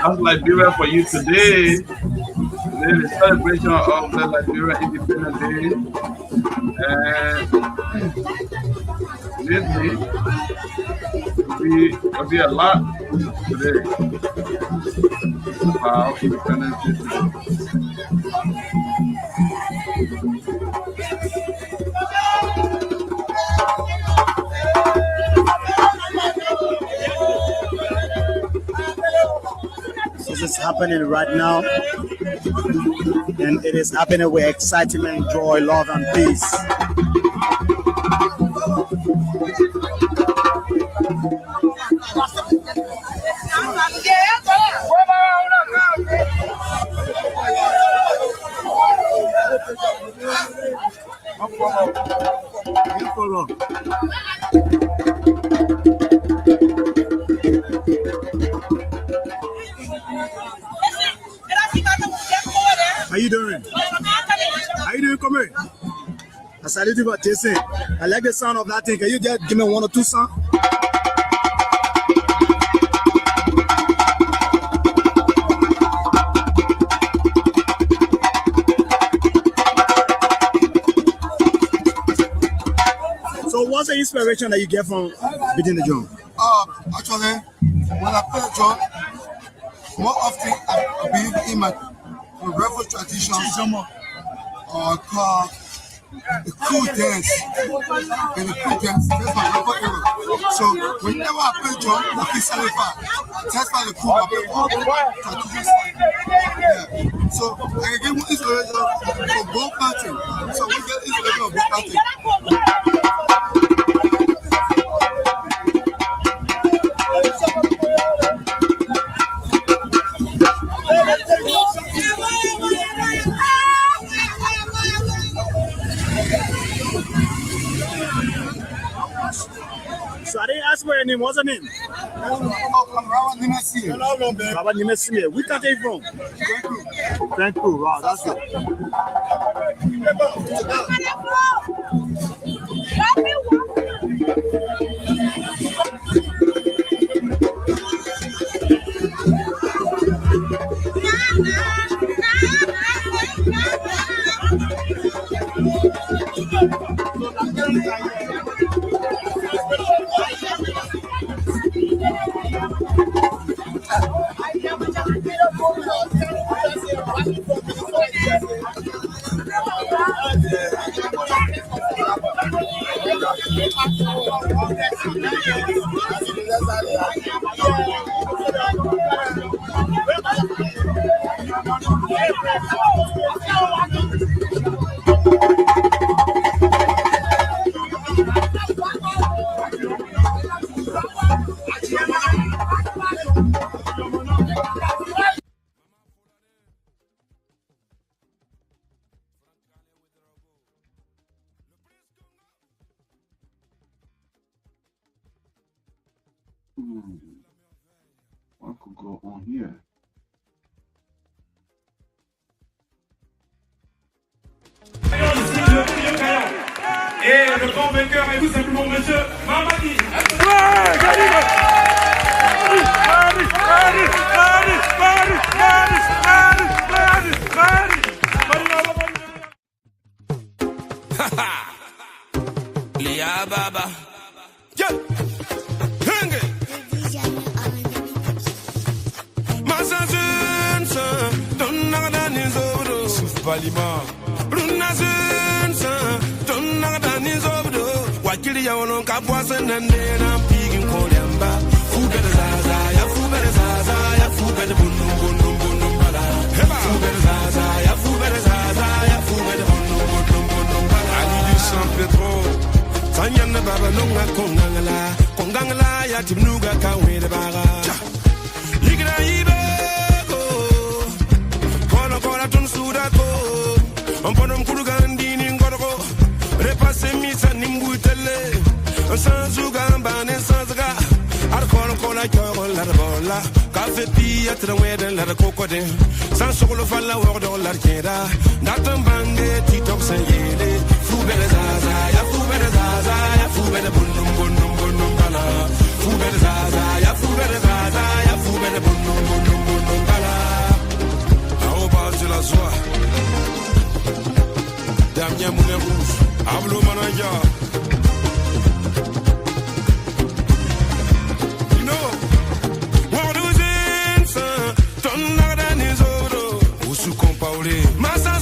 That's Liberia for you today. Today is the celebration of the Liberia Independence Day. And lately, will be a lot today about Independence Day today. This is happening right now, and it is happening with excitement, joy, love, and peace. How you doing? How you doing? Come here. I salute you for tasting. I like the sound of that thing. Can you just give me one or two sounds? So what's the inspiration that you get from beating the drum? Actually, when I play the drum, more often I believe in my reverend traditions called the cool dance. And the cool dance, that's my reverend era. So whenever I play drum, I feel satisfied. That's why the cool, I play all traditions. Yeah. So I can get one inspiration for both parties. So we get inspiration for both parties. So I didn't ask for your name. What's your name? I'm Robert Nimesi. Robert Nimesi. Which country are you from? Thank you. Wow, that's good. What could go on here? Et le grand vainqueur est tout simplement monsieur Mamadi. Lia Baba. Yeah. Henge. Masazun sa don nagadani zobdo. Suf balima. Brunazun sa don nagadani zobdo. Wakili ya wono kabwasa nande na pigin kolyamba. Fubere zaza ya fubere zaza ya fubere bunum bunum bunum bala. Fubere zaza ya fubere zaza ya fubere bunum bunum bunum bala. Ali du San Pedro. Sanyana baba nonga kongangala ya timnuga kawede baga. Igra ibeko kono kola ton sudako. Ompodom kurugandini ngoroko. Repasse misa nimbutele. Sanzuga mbane sanzaga. Arkono kola kyo la bola. Cafe pia trewede la kokode. Sansokolo falla wordo la keda. Datam bange titok sanyele. Fubere zaza ya fubere zaza ya fubere bunum bunum bunum bala. Fubere zaza ya fubere zaza ya fubere bunum bunum bunum bala. Ao base la joie. Damien Moulin Rouge. Hablo mananja. You know. What was in son? Don't know that is over. Usu compaule. Massa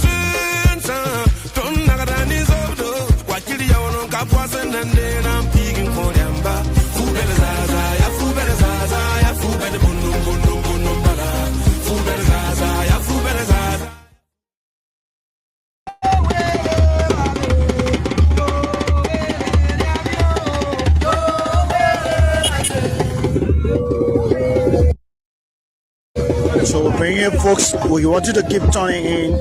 and then I'm peeking for them back. Fubere zaza, ya fubere zaza, ya fubere bunum bunum bunum bala. Fubere zaza, ya fubere zaza. So we're bringing in folks. We want you to keep tuning in,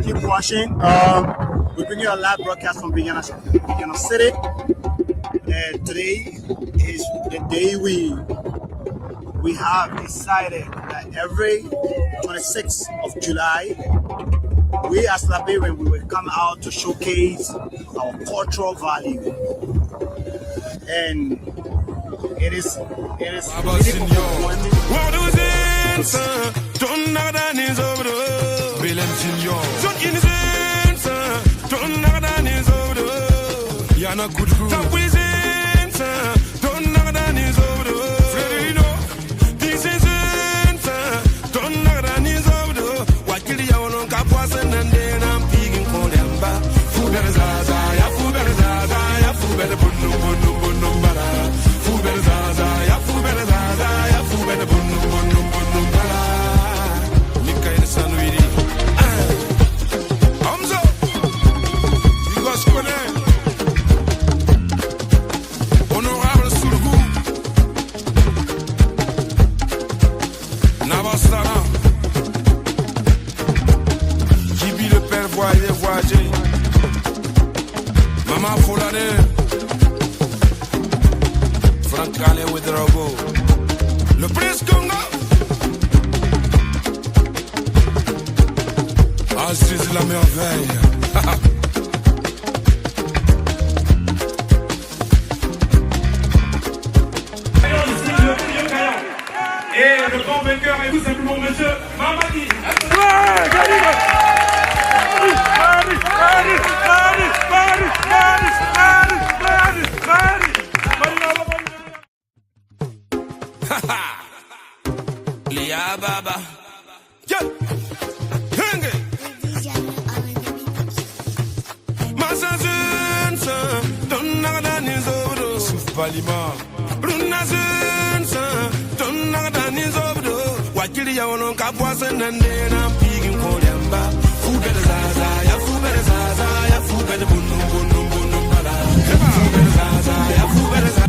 keep watching. We bring you a live broadcast from Vienna City, and today is the day we have decided that every 26th of July, we as Liberians, we will come out to showcase our cultural value, and it is really Yana good crew. Top wizards, don't know that is over. Fredino, this is it. Don't know that is over. Wakili ya wono kapwasa nande na pigin kolyamba. Fubere zaza, ya fubere zaza, ya fubere bunum bunum bunum bala. Fubere zaza, ya fubere zaza, ya fubere bunum bunum bunum bala. Nika ina sanuiri. Hamza, you guys connect. Mama Fulane, Frank Kale with the robot. Le Prince Congo. Ah, c'est la merveille. Et le grand vainqueur est tout simplement monsieur Mamadi. Lia Baba. Yeah. Henge. Masazun sa don nagadani zoro. Suf walima. Runazun sa, tunna dani zobdo. Wakili ya wono kapwasa nande na pigin kolyamba. Fubere zaza, ya fubere zaza, ya fubere bunum bunum bunum bala. Fubere zaza, ya fubere zaza.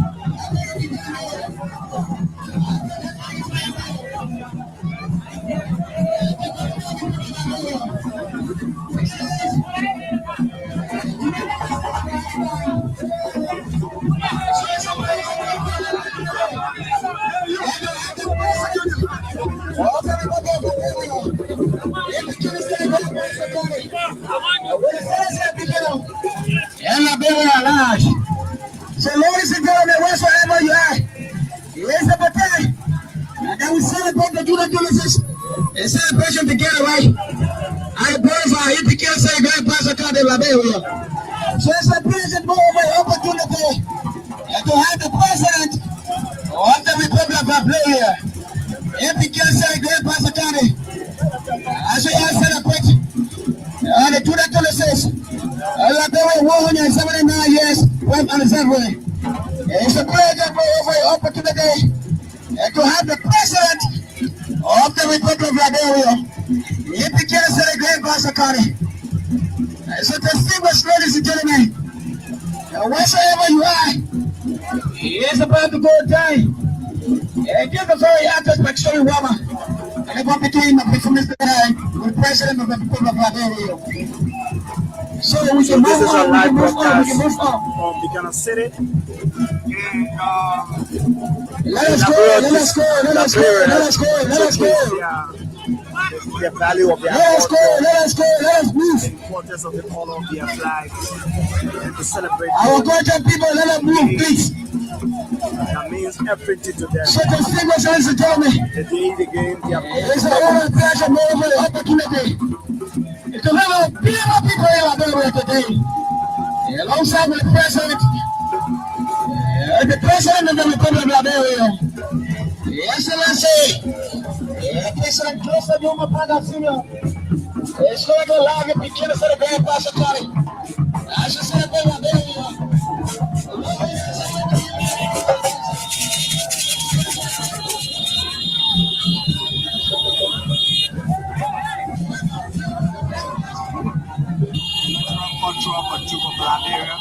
So ladies and gentlemen, wherever you are, raise the baton, and then we celebrate the Juli Julius. A celebration together, right? I pray for you to say great Pastor de Liberia. So it's a pleasure opportunity to have the president of the Republic of Liberia. If you can say great Pastor County, I should celebrate the Juli Julius. Liberia 179 years anniversary. It's a pleasure for your opportunity to have the president of the Republic of Liberia. If you can say great Pastor County. So distinguished ladies and gentlemen, wherever you are, it's about to go down. Give the very actors like Shirley Wama and the between the performance with the president of the Republic of Liberia. So we can move on, we can move on, we can move on. From the Ghana City. Let us go, let us go, let us go, let us go, let us go. The value of their let us move. The importance of the color of their flag. And to celebrate our culture people, let us move, please. That means everything to them. So distinguished ladies and gentlemen, the day, the game, they are it's an honor and pleasure, more opportunity to have a beautiful people in Liberia today. Alongside with the president of the Republic of Liberia, Excellency, President Joseph Yuma Panda Sr. is going to allow you to begin to celebrate Pastor County. I should celebrate Liberia. Control for Duke of Liberia.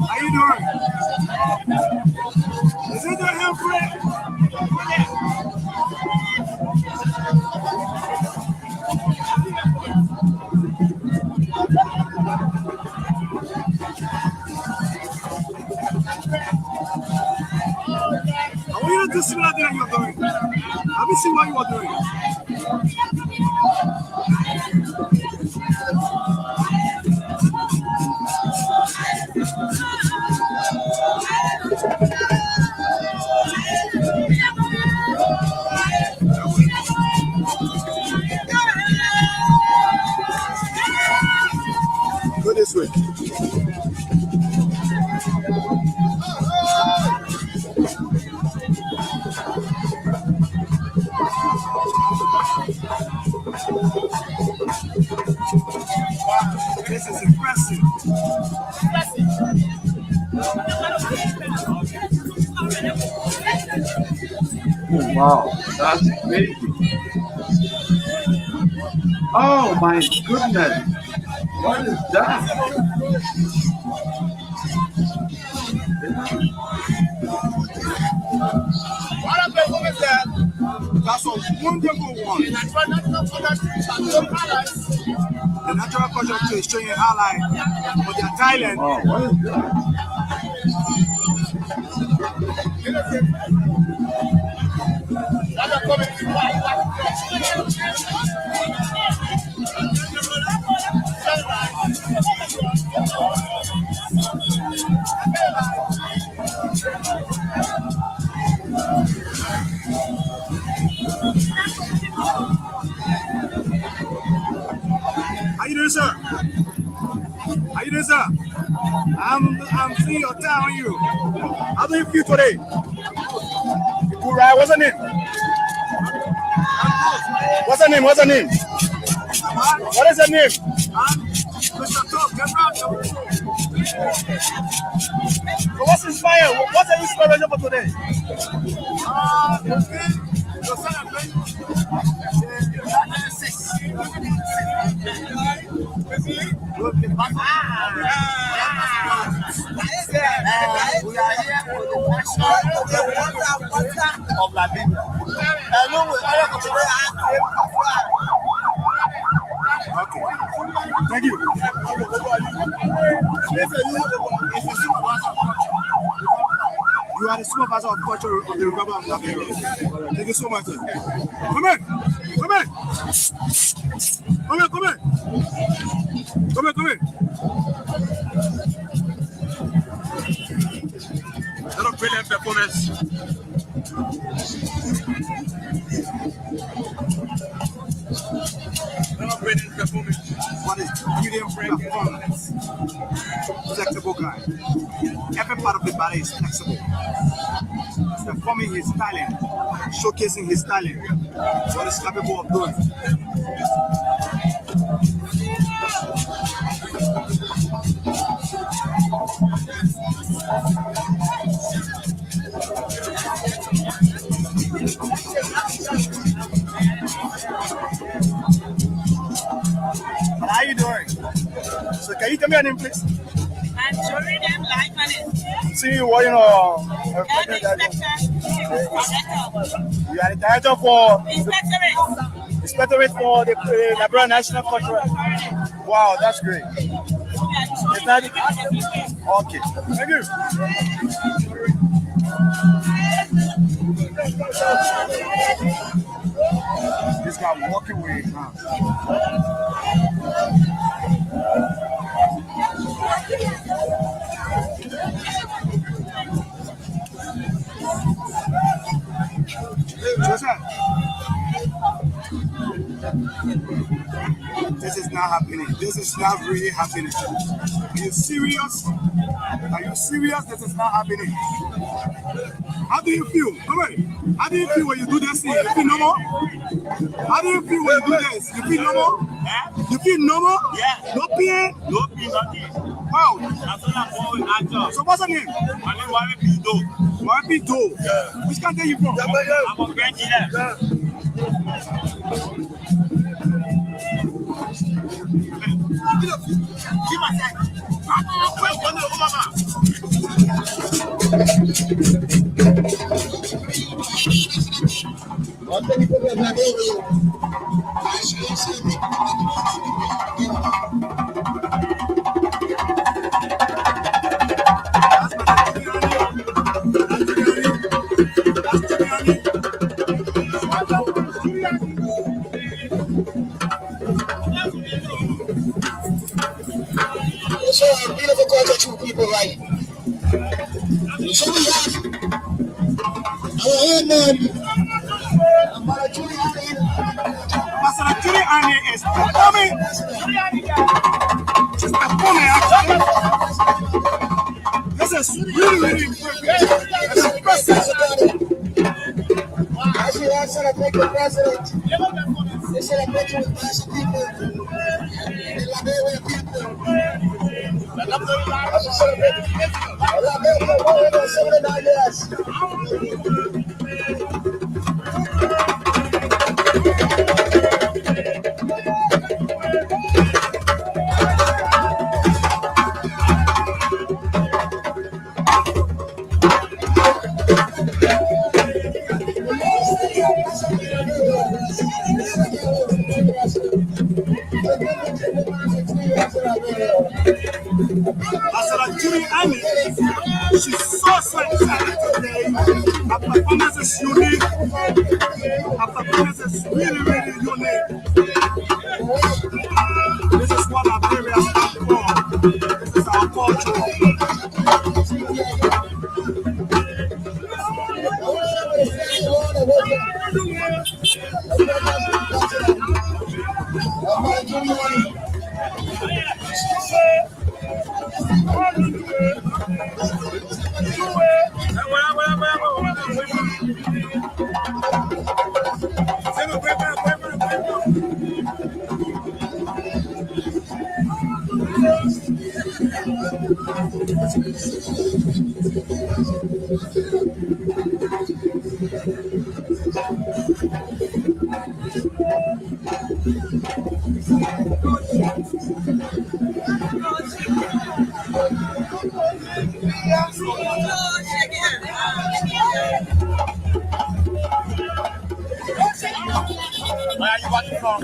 How you doing? Is it the hell, Fred? I want you to do similar thing that you're doing. Let me see what you are doing. Go this way. This is impressive. Wow, that's crazy. Oh my goodness. What is that? That's a wonderful one. The natural culture too is showing highlight of their talent. Oh, what is that? How you doing, sir? I'm seeing your time on you. How do you feel today? You cool, right? What's her name? What's her name? What's her name? What is her name? So what's inspired? What's the inspiration for today? To celebrate we are here for the of Liberia. Okay. Thank you. You are the supervisor of culture of the Republic of Liberia. Thank you so much. Come in. Come in. Come in. Come in. Come in. Come in. That was brilliant performance. What is brilliant performance? Flexible guy. Every part of the body is flexible. He's performing his talent, showcasing his talent. What is capable of doing? How you doing? So can you tell me your name, please? I'm Juli, I'm live on it. See what you know. You are the director for Inspectorate for the Liberia National Cultural. Wow, that's great. It's not okay. Thank you. This guy walking away now. Joseph, this is not happening. This is not really happening. Are you serious? Are you serious? This is not happening. How do you feel? Come on. How do you feel when you do this thing? You feel normal? How do you feel when you do this? You feel normal? You feel normal? Yeah. No pain? No pain, nothing. Wow. So what's your name? My name is Wapido. Yeah. Which country are you from? I'm from Nigeria. So beautiful culture, two people, right? So we have our airman, Ambassador Juli is performing. She's performing, actually. This is really, really impressive. as we all celebrate the president, they celebrate with massive people, the Liberian people. As we celebrate Liberia, 179 years. Ambassador Juli, she's so excited today. Her performance is unique. Her performance is really, really unique. This is what Liberia stands for. This is our culture. Where are you watching from?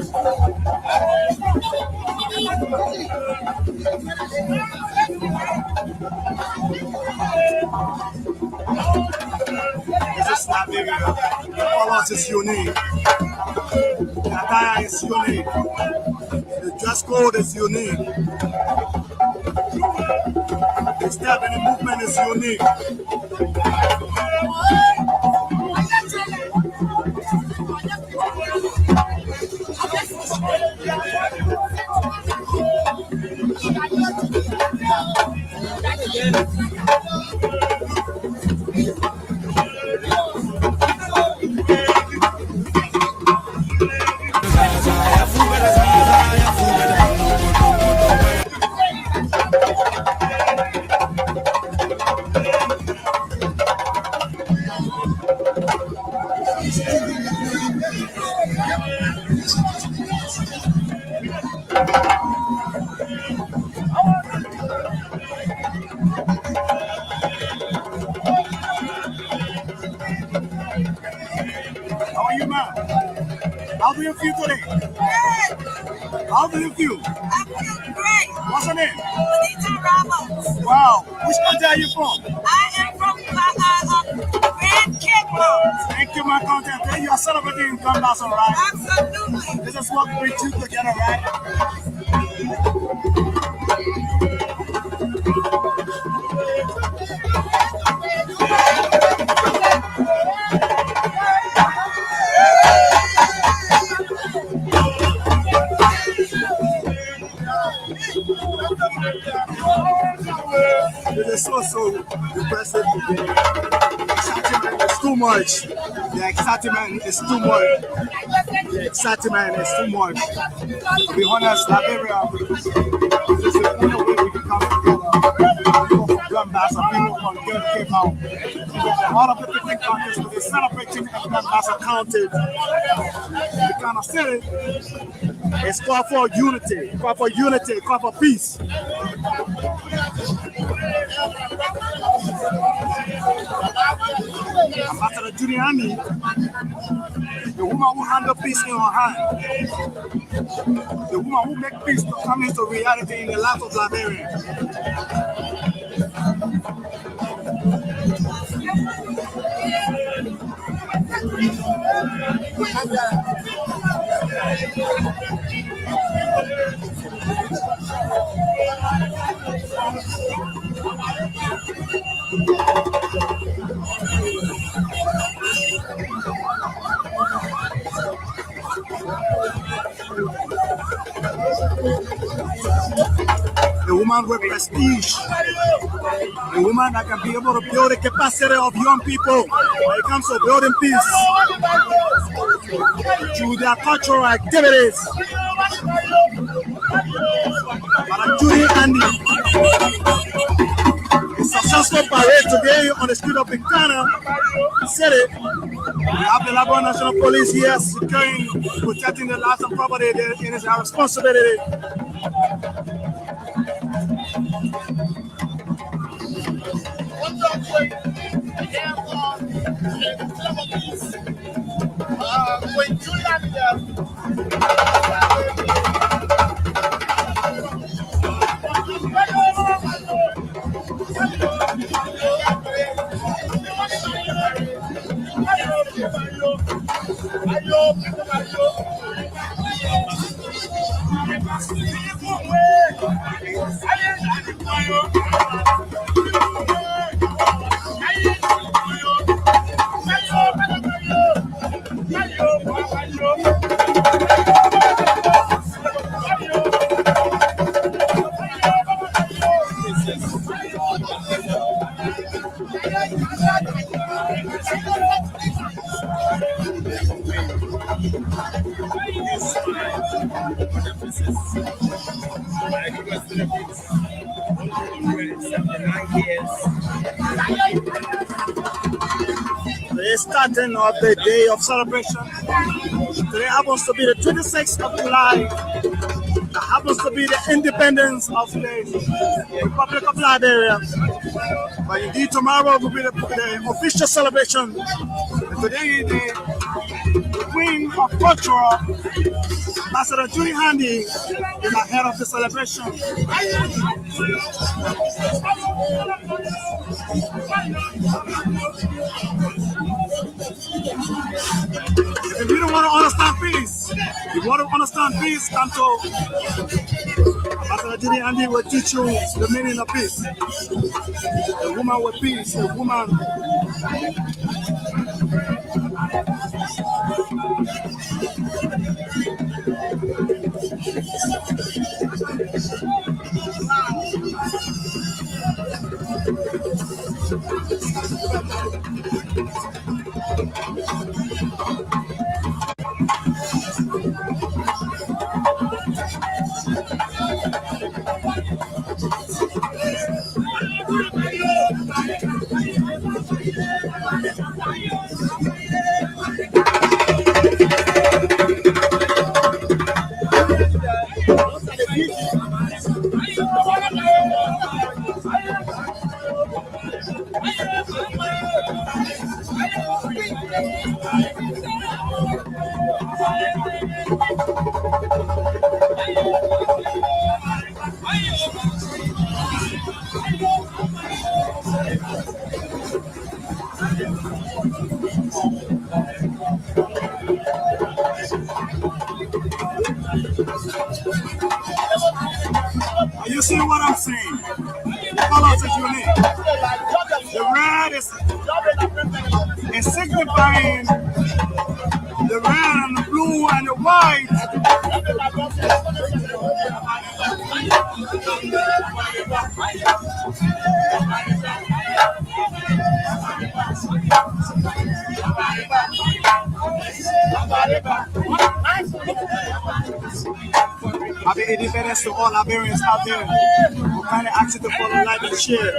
This is Liberia. The colors is unique. The attire is unique. The dress code is unique. The step and the movement is unique. How are you, ma'am? How do you feel today? How do you feel? I feel great. What's your name? Anita Ramos. Wow. Which country are you from? I am from Grand Cape. Thank you, my content. Today you are celebrating Gun Battle, right? Absolutely. This is what brings you together, right? It is so impressive today. Excitement is too much. The excitement is too much. The excitement is too much. To be honest, Liberia, this is the only way we can come together. People from Gun Battle, people from Cape Town. A lot of the different countries, but they're celebrating Gun Battle County. The kind of city. It's called for unity, called for unity, called for peace. Ambassador Juli, the woman who handle peace in her hand, the woman who make peace to come into reality in the life of Liberia. The woman with prestige, the woman that can be able to build the capacity of young people when it comes to building peace through their cultural activities. Madam Juli Endee, a successful parade today on the street of Ghana City. We have the Liberia National Police here securing, protecting the lives and property. It is our responsibility. When Juli My request The starting of the day of celebration. Today happens to be the 26th of July. That happens to be the independence of the Republic of Liberia. But indeed, tomorrow will be the official celebration. And today, the Queen of Culture, Ambassador Juli is the head of the celebration. If you don't want to understand peace, if you want to understand peace, come to Ambassador Juli will teach you the meaning of peace. A woman with peace, a woman. Are you seeing what I'm saying? The colors is unique. The red is signifying the red and the blue and the white. Happy independence to all Liberians out there. We're kind of asking to follow, like, and share.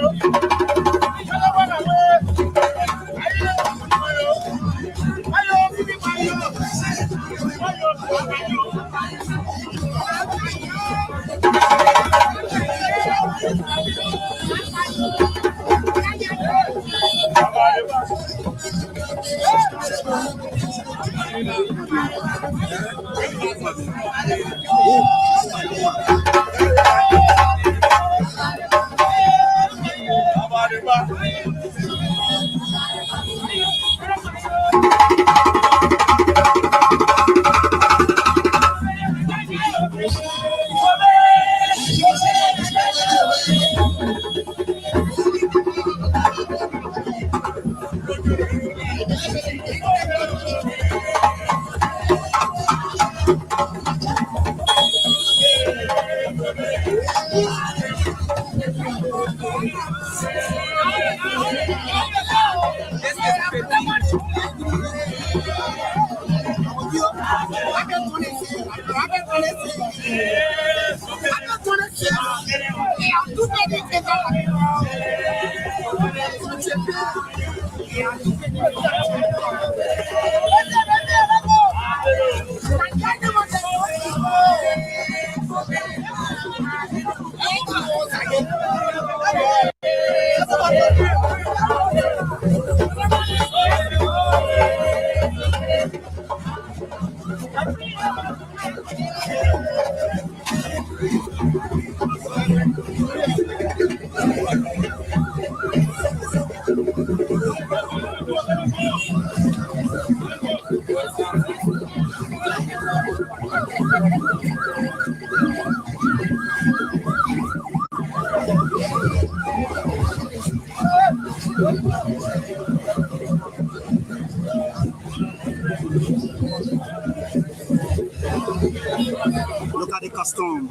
costume.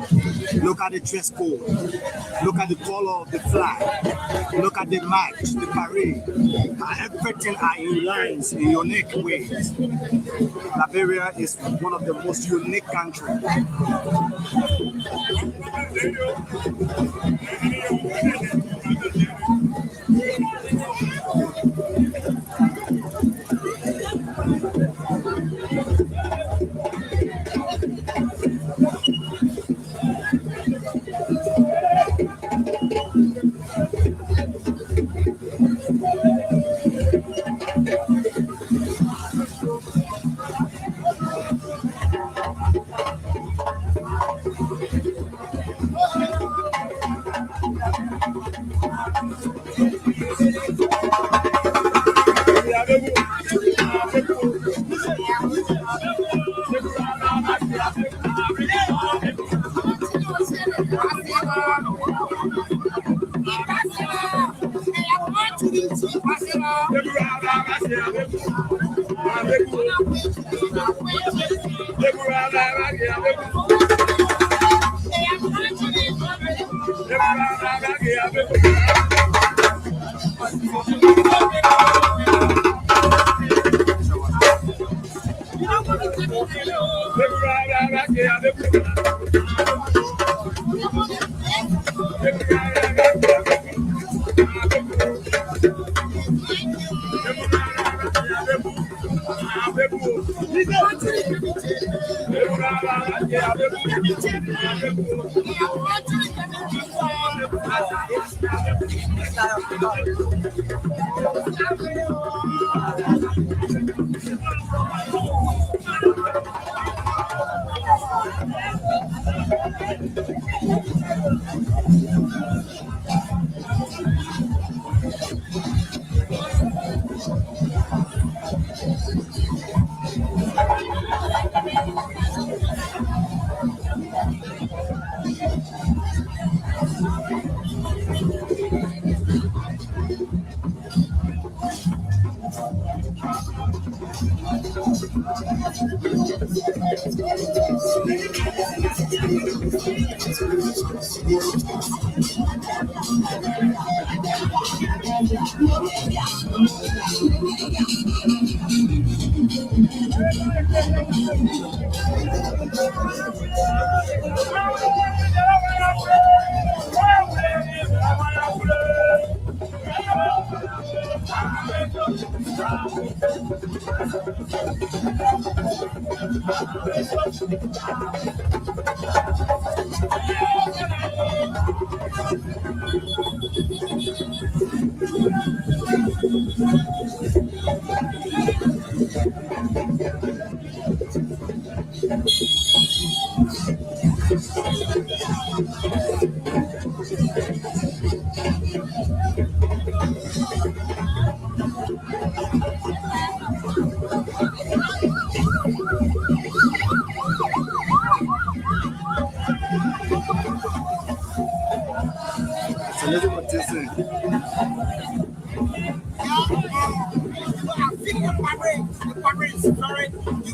Look at the dress code. Look at the color of the flag. Look at the march, the parade. Everything are in lines in unique ways. Liberia is one of the most unique countries.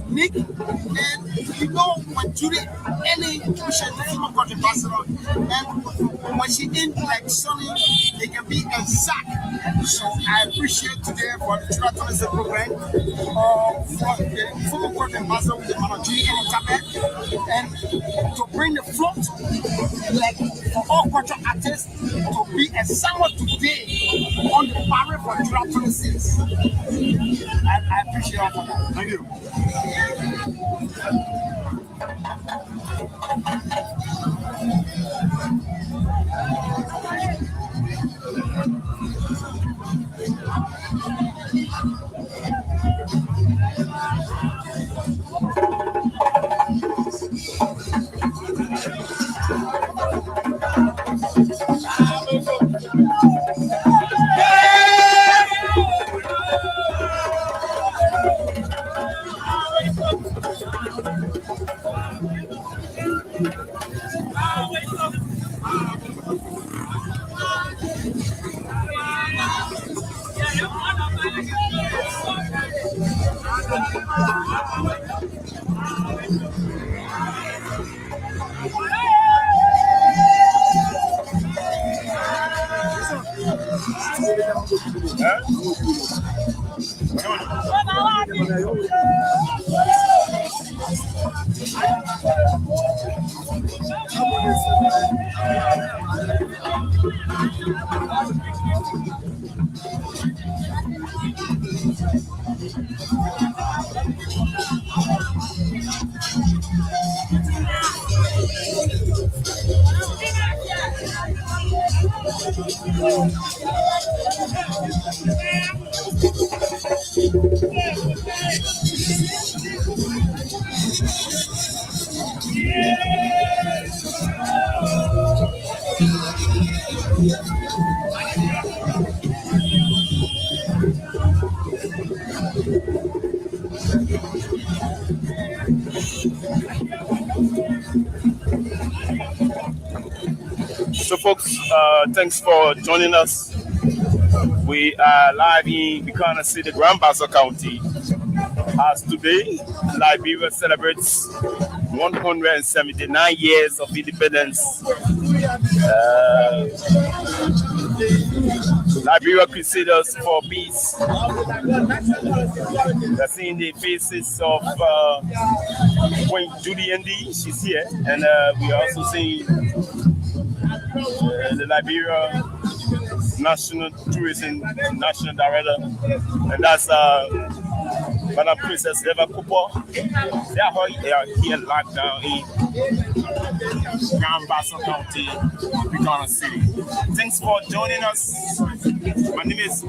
Unique, and you know when Juli any Christian ambassador, and when she in like Sonny, they can be exact. So I appreciate today for the tourism program, for the former court ambassador with the Juli and Tabet, and to bring the float like for all cultural artists to be a summer today on the parade for July 26. I appreciate all for that. Thank you. What? So, folks, thanks for joining us. We are live in Buchanan City, Grand Bassa County. As today, Liberia celebrates 179 years of independence. Liberia Crusaders for peace. We're seeing the faces of Queen Juli Endee. She's here, and we are also seeing the Liberia National Tourism National Director, and that's Madam Princess Eva Cooper. They are here locked down in Grand Bassa County, Buchanan City. Thanks for joining us. My name is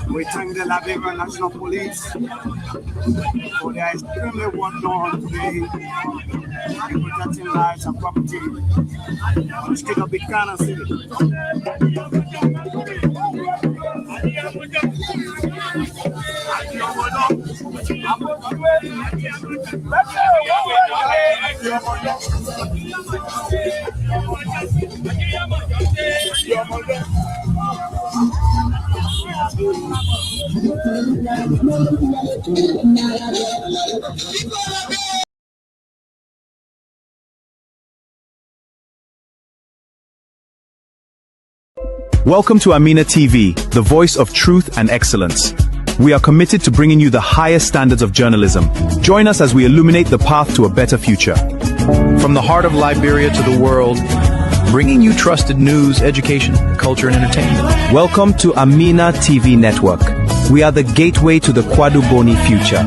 We thank the Liberia National Police for their extremely work done today in protecting lives and property on the street of Buchanan City. Welcome to Amina TV, the voice of truth and excellence. We are committed to bringing you the highest standards of journalism. Join us as we illuminate the path to a better future. From the heart of Liberia to the world, bringing you trusted news, education, culture, and entertainment. Welcome to Amina TV Network. We are the gateway to the Kwadu Boni future.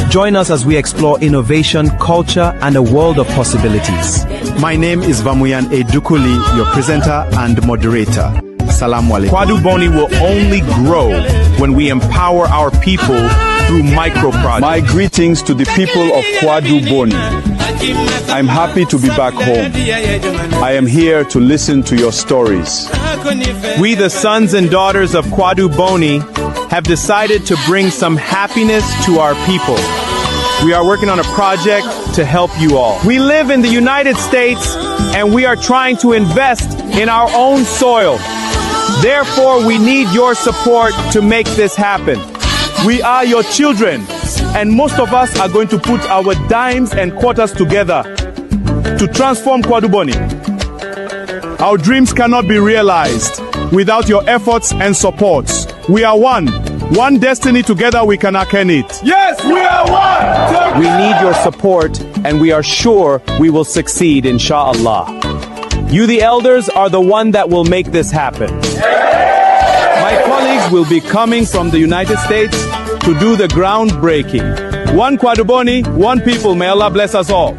Join us as we explore innovation, culture, and a world of possibilities. My name is Vamuyan Edukuli, your presenter and moderator. Salaam alaikum. Kwadu Boni will only grow when we empower our people through micro-projects. My greetings to the people of Kwadu Boni. I'm happy to be back home. I am here to listen to your stories. We, the sons and daughters of Kwadu Boni, have decided to bring some happiness to our people. We are working on a project to help you all. We live in the United States and we are trying to invest in our own soil. Therefore, we need your support to make this happen. We are your children, and most of us are going to put our dimes and quarters together to transform Kwadu Boni. Our dreams cannot be realized without your efforts and supports. We are one. One destiny, together we can attain it. Yes, we are one! We need your support, and we are sure we will succeed, inshallah. You, the elders, are the one that will make this happen. My colleagues will be coming from the United States to do the groundbreaking. One Kwadu Boni, one people. May Allah bless us all.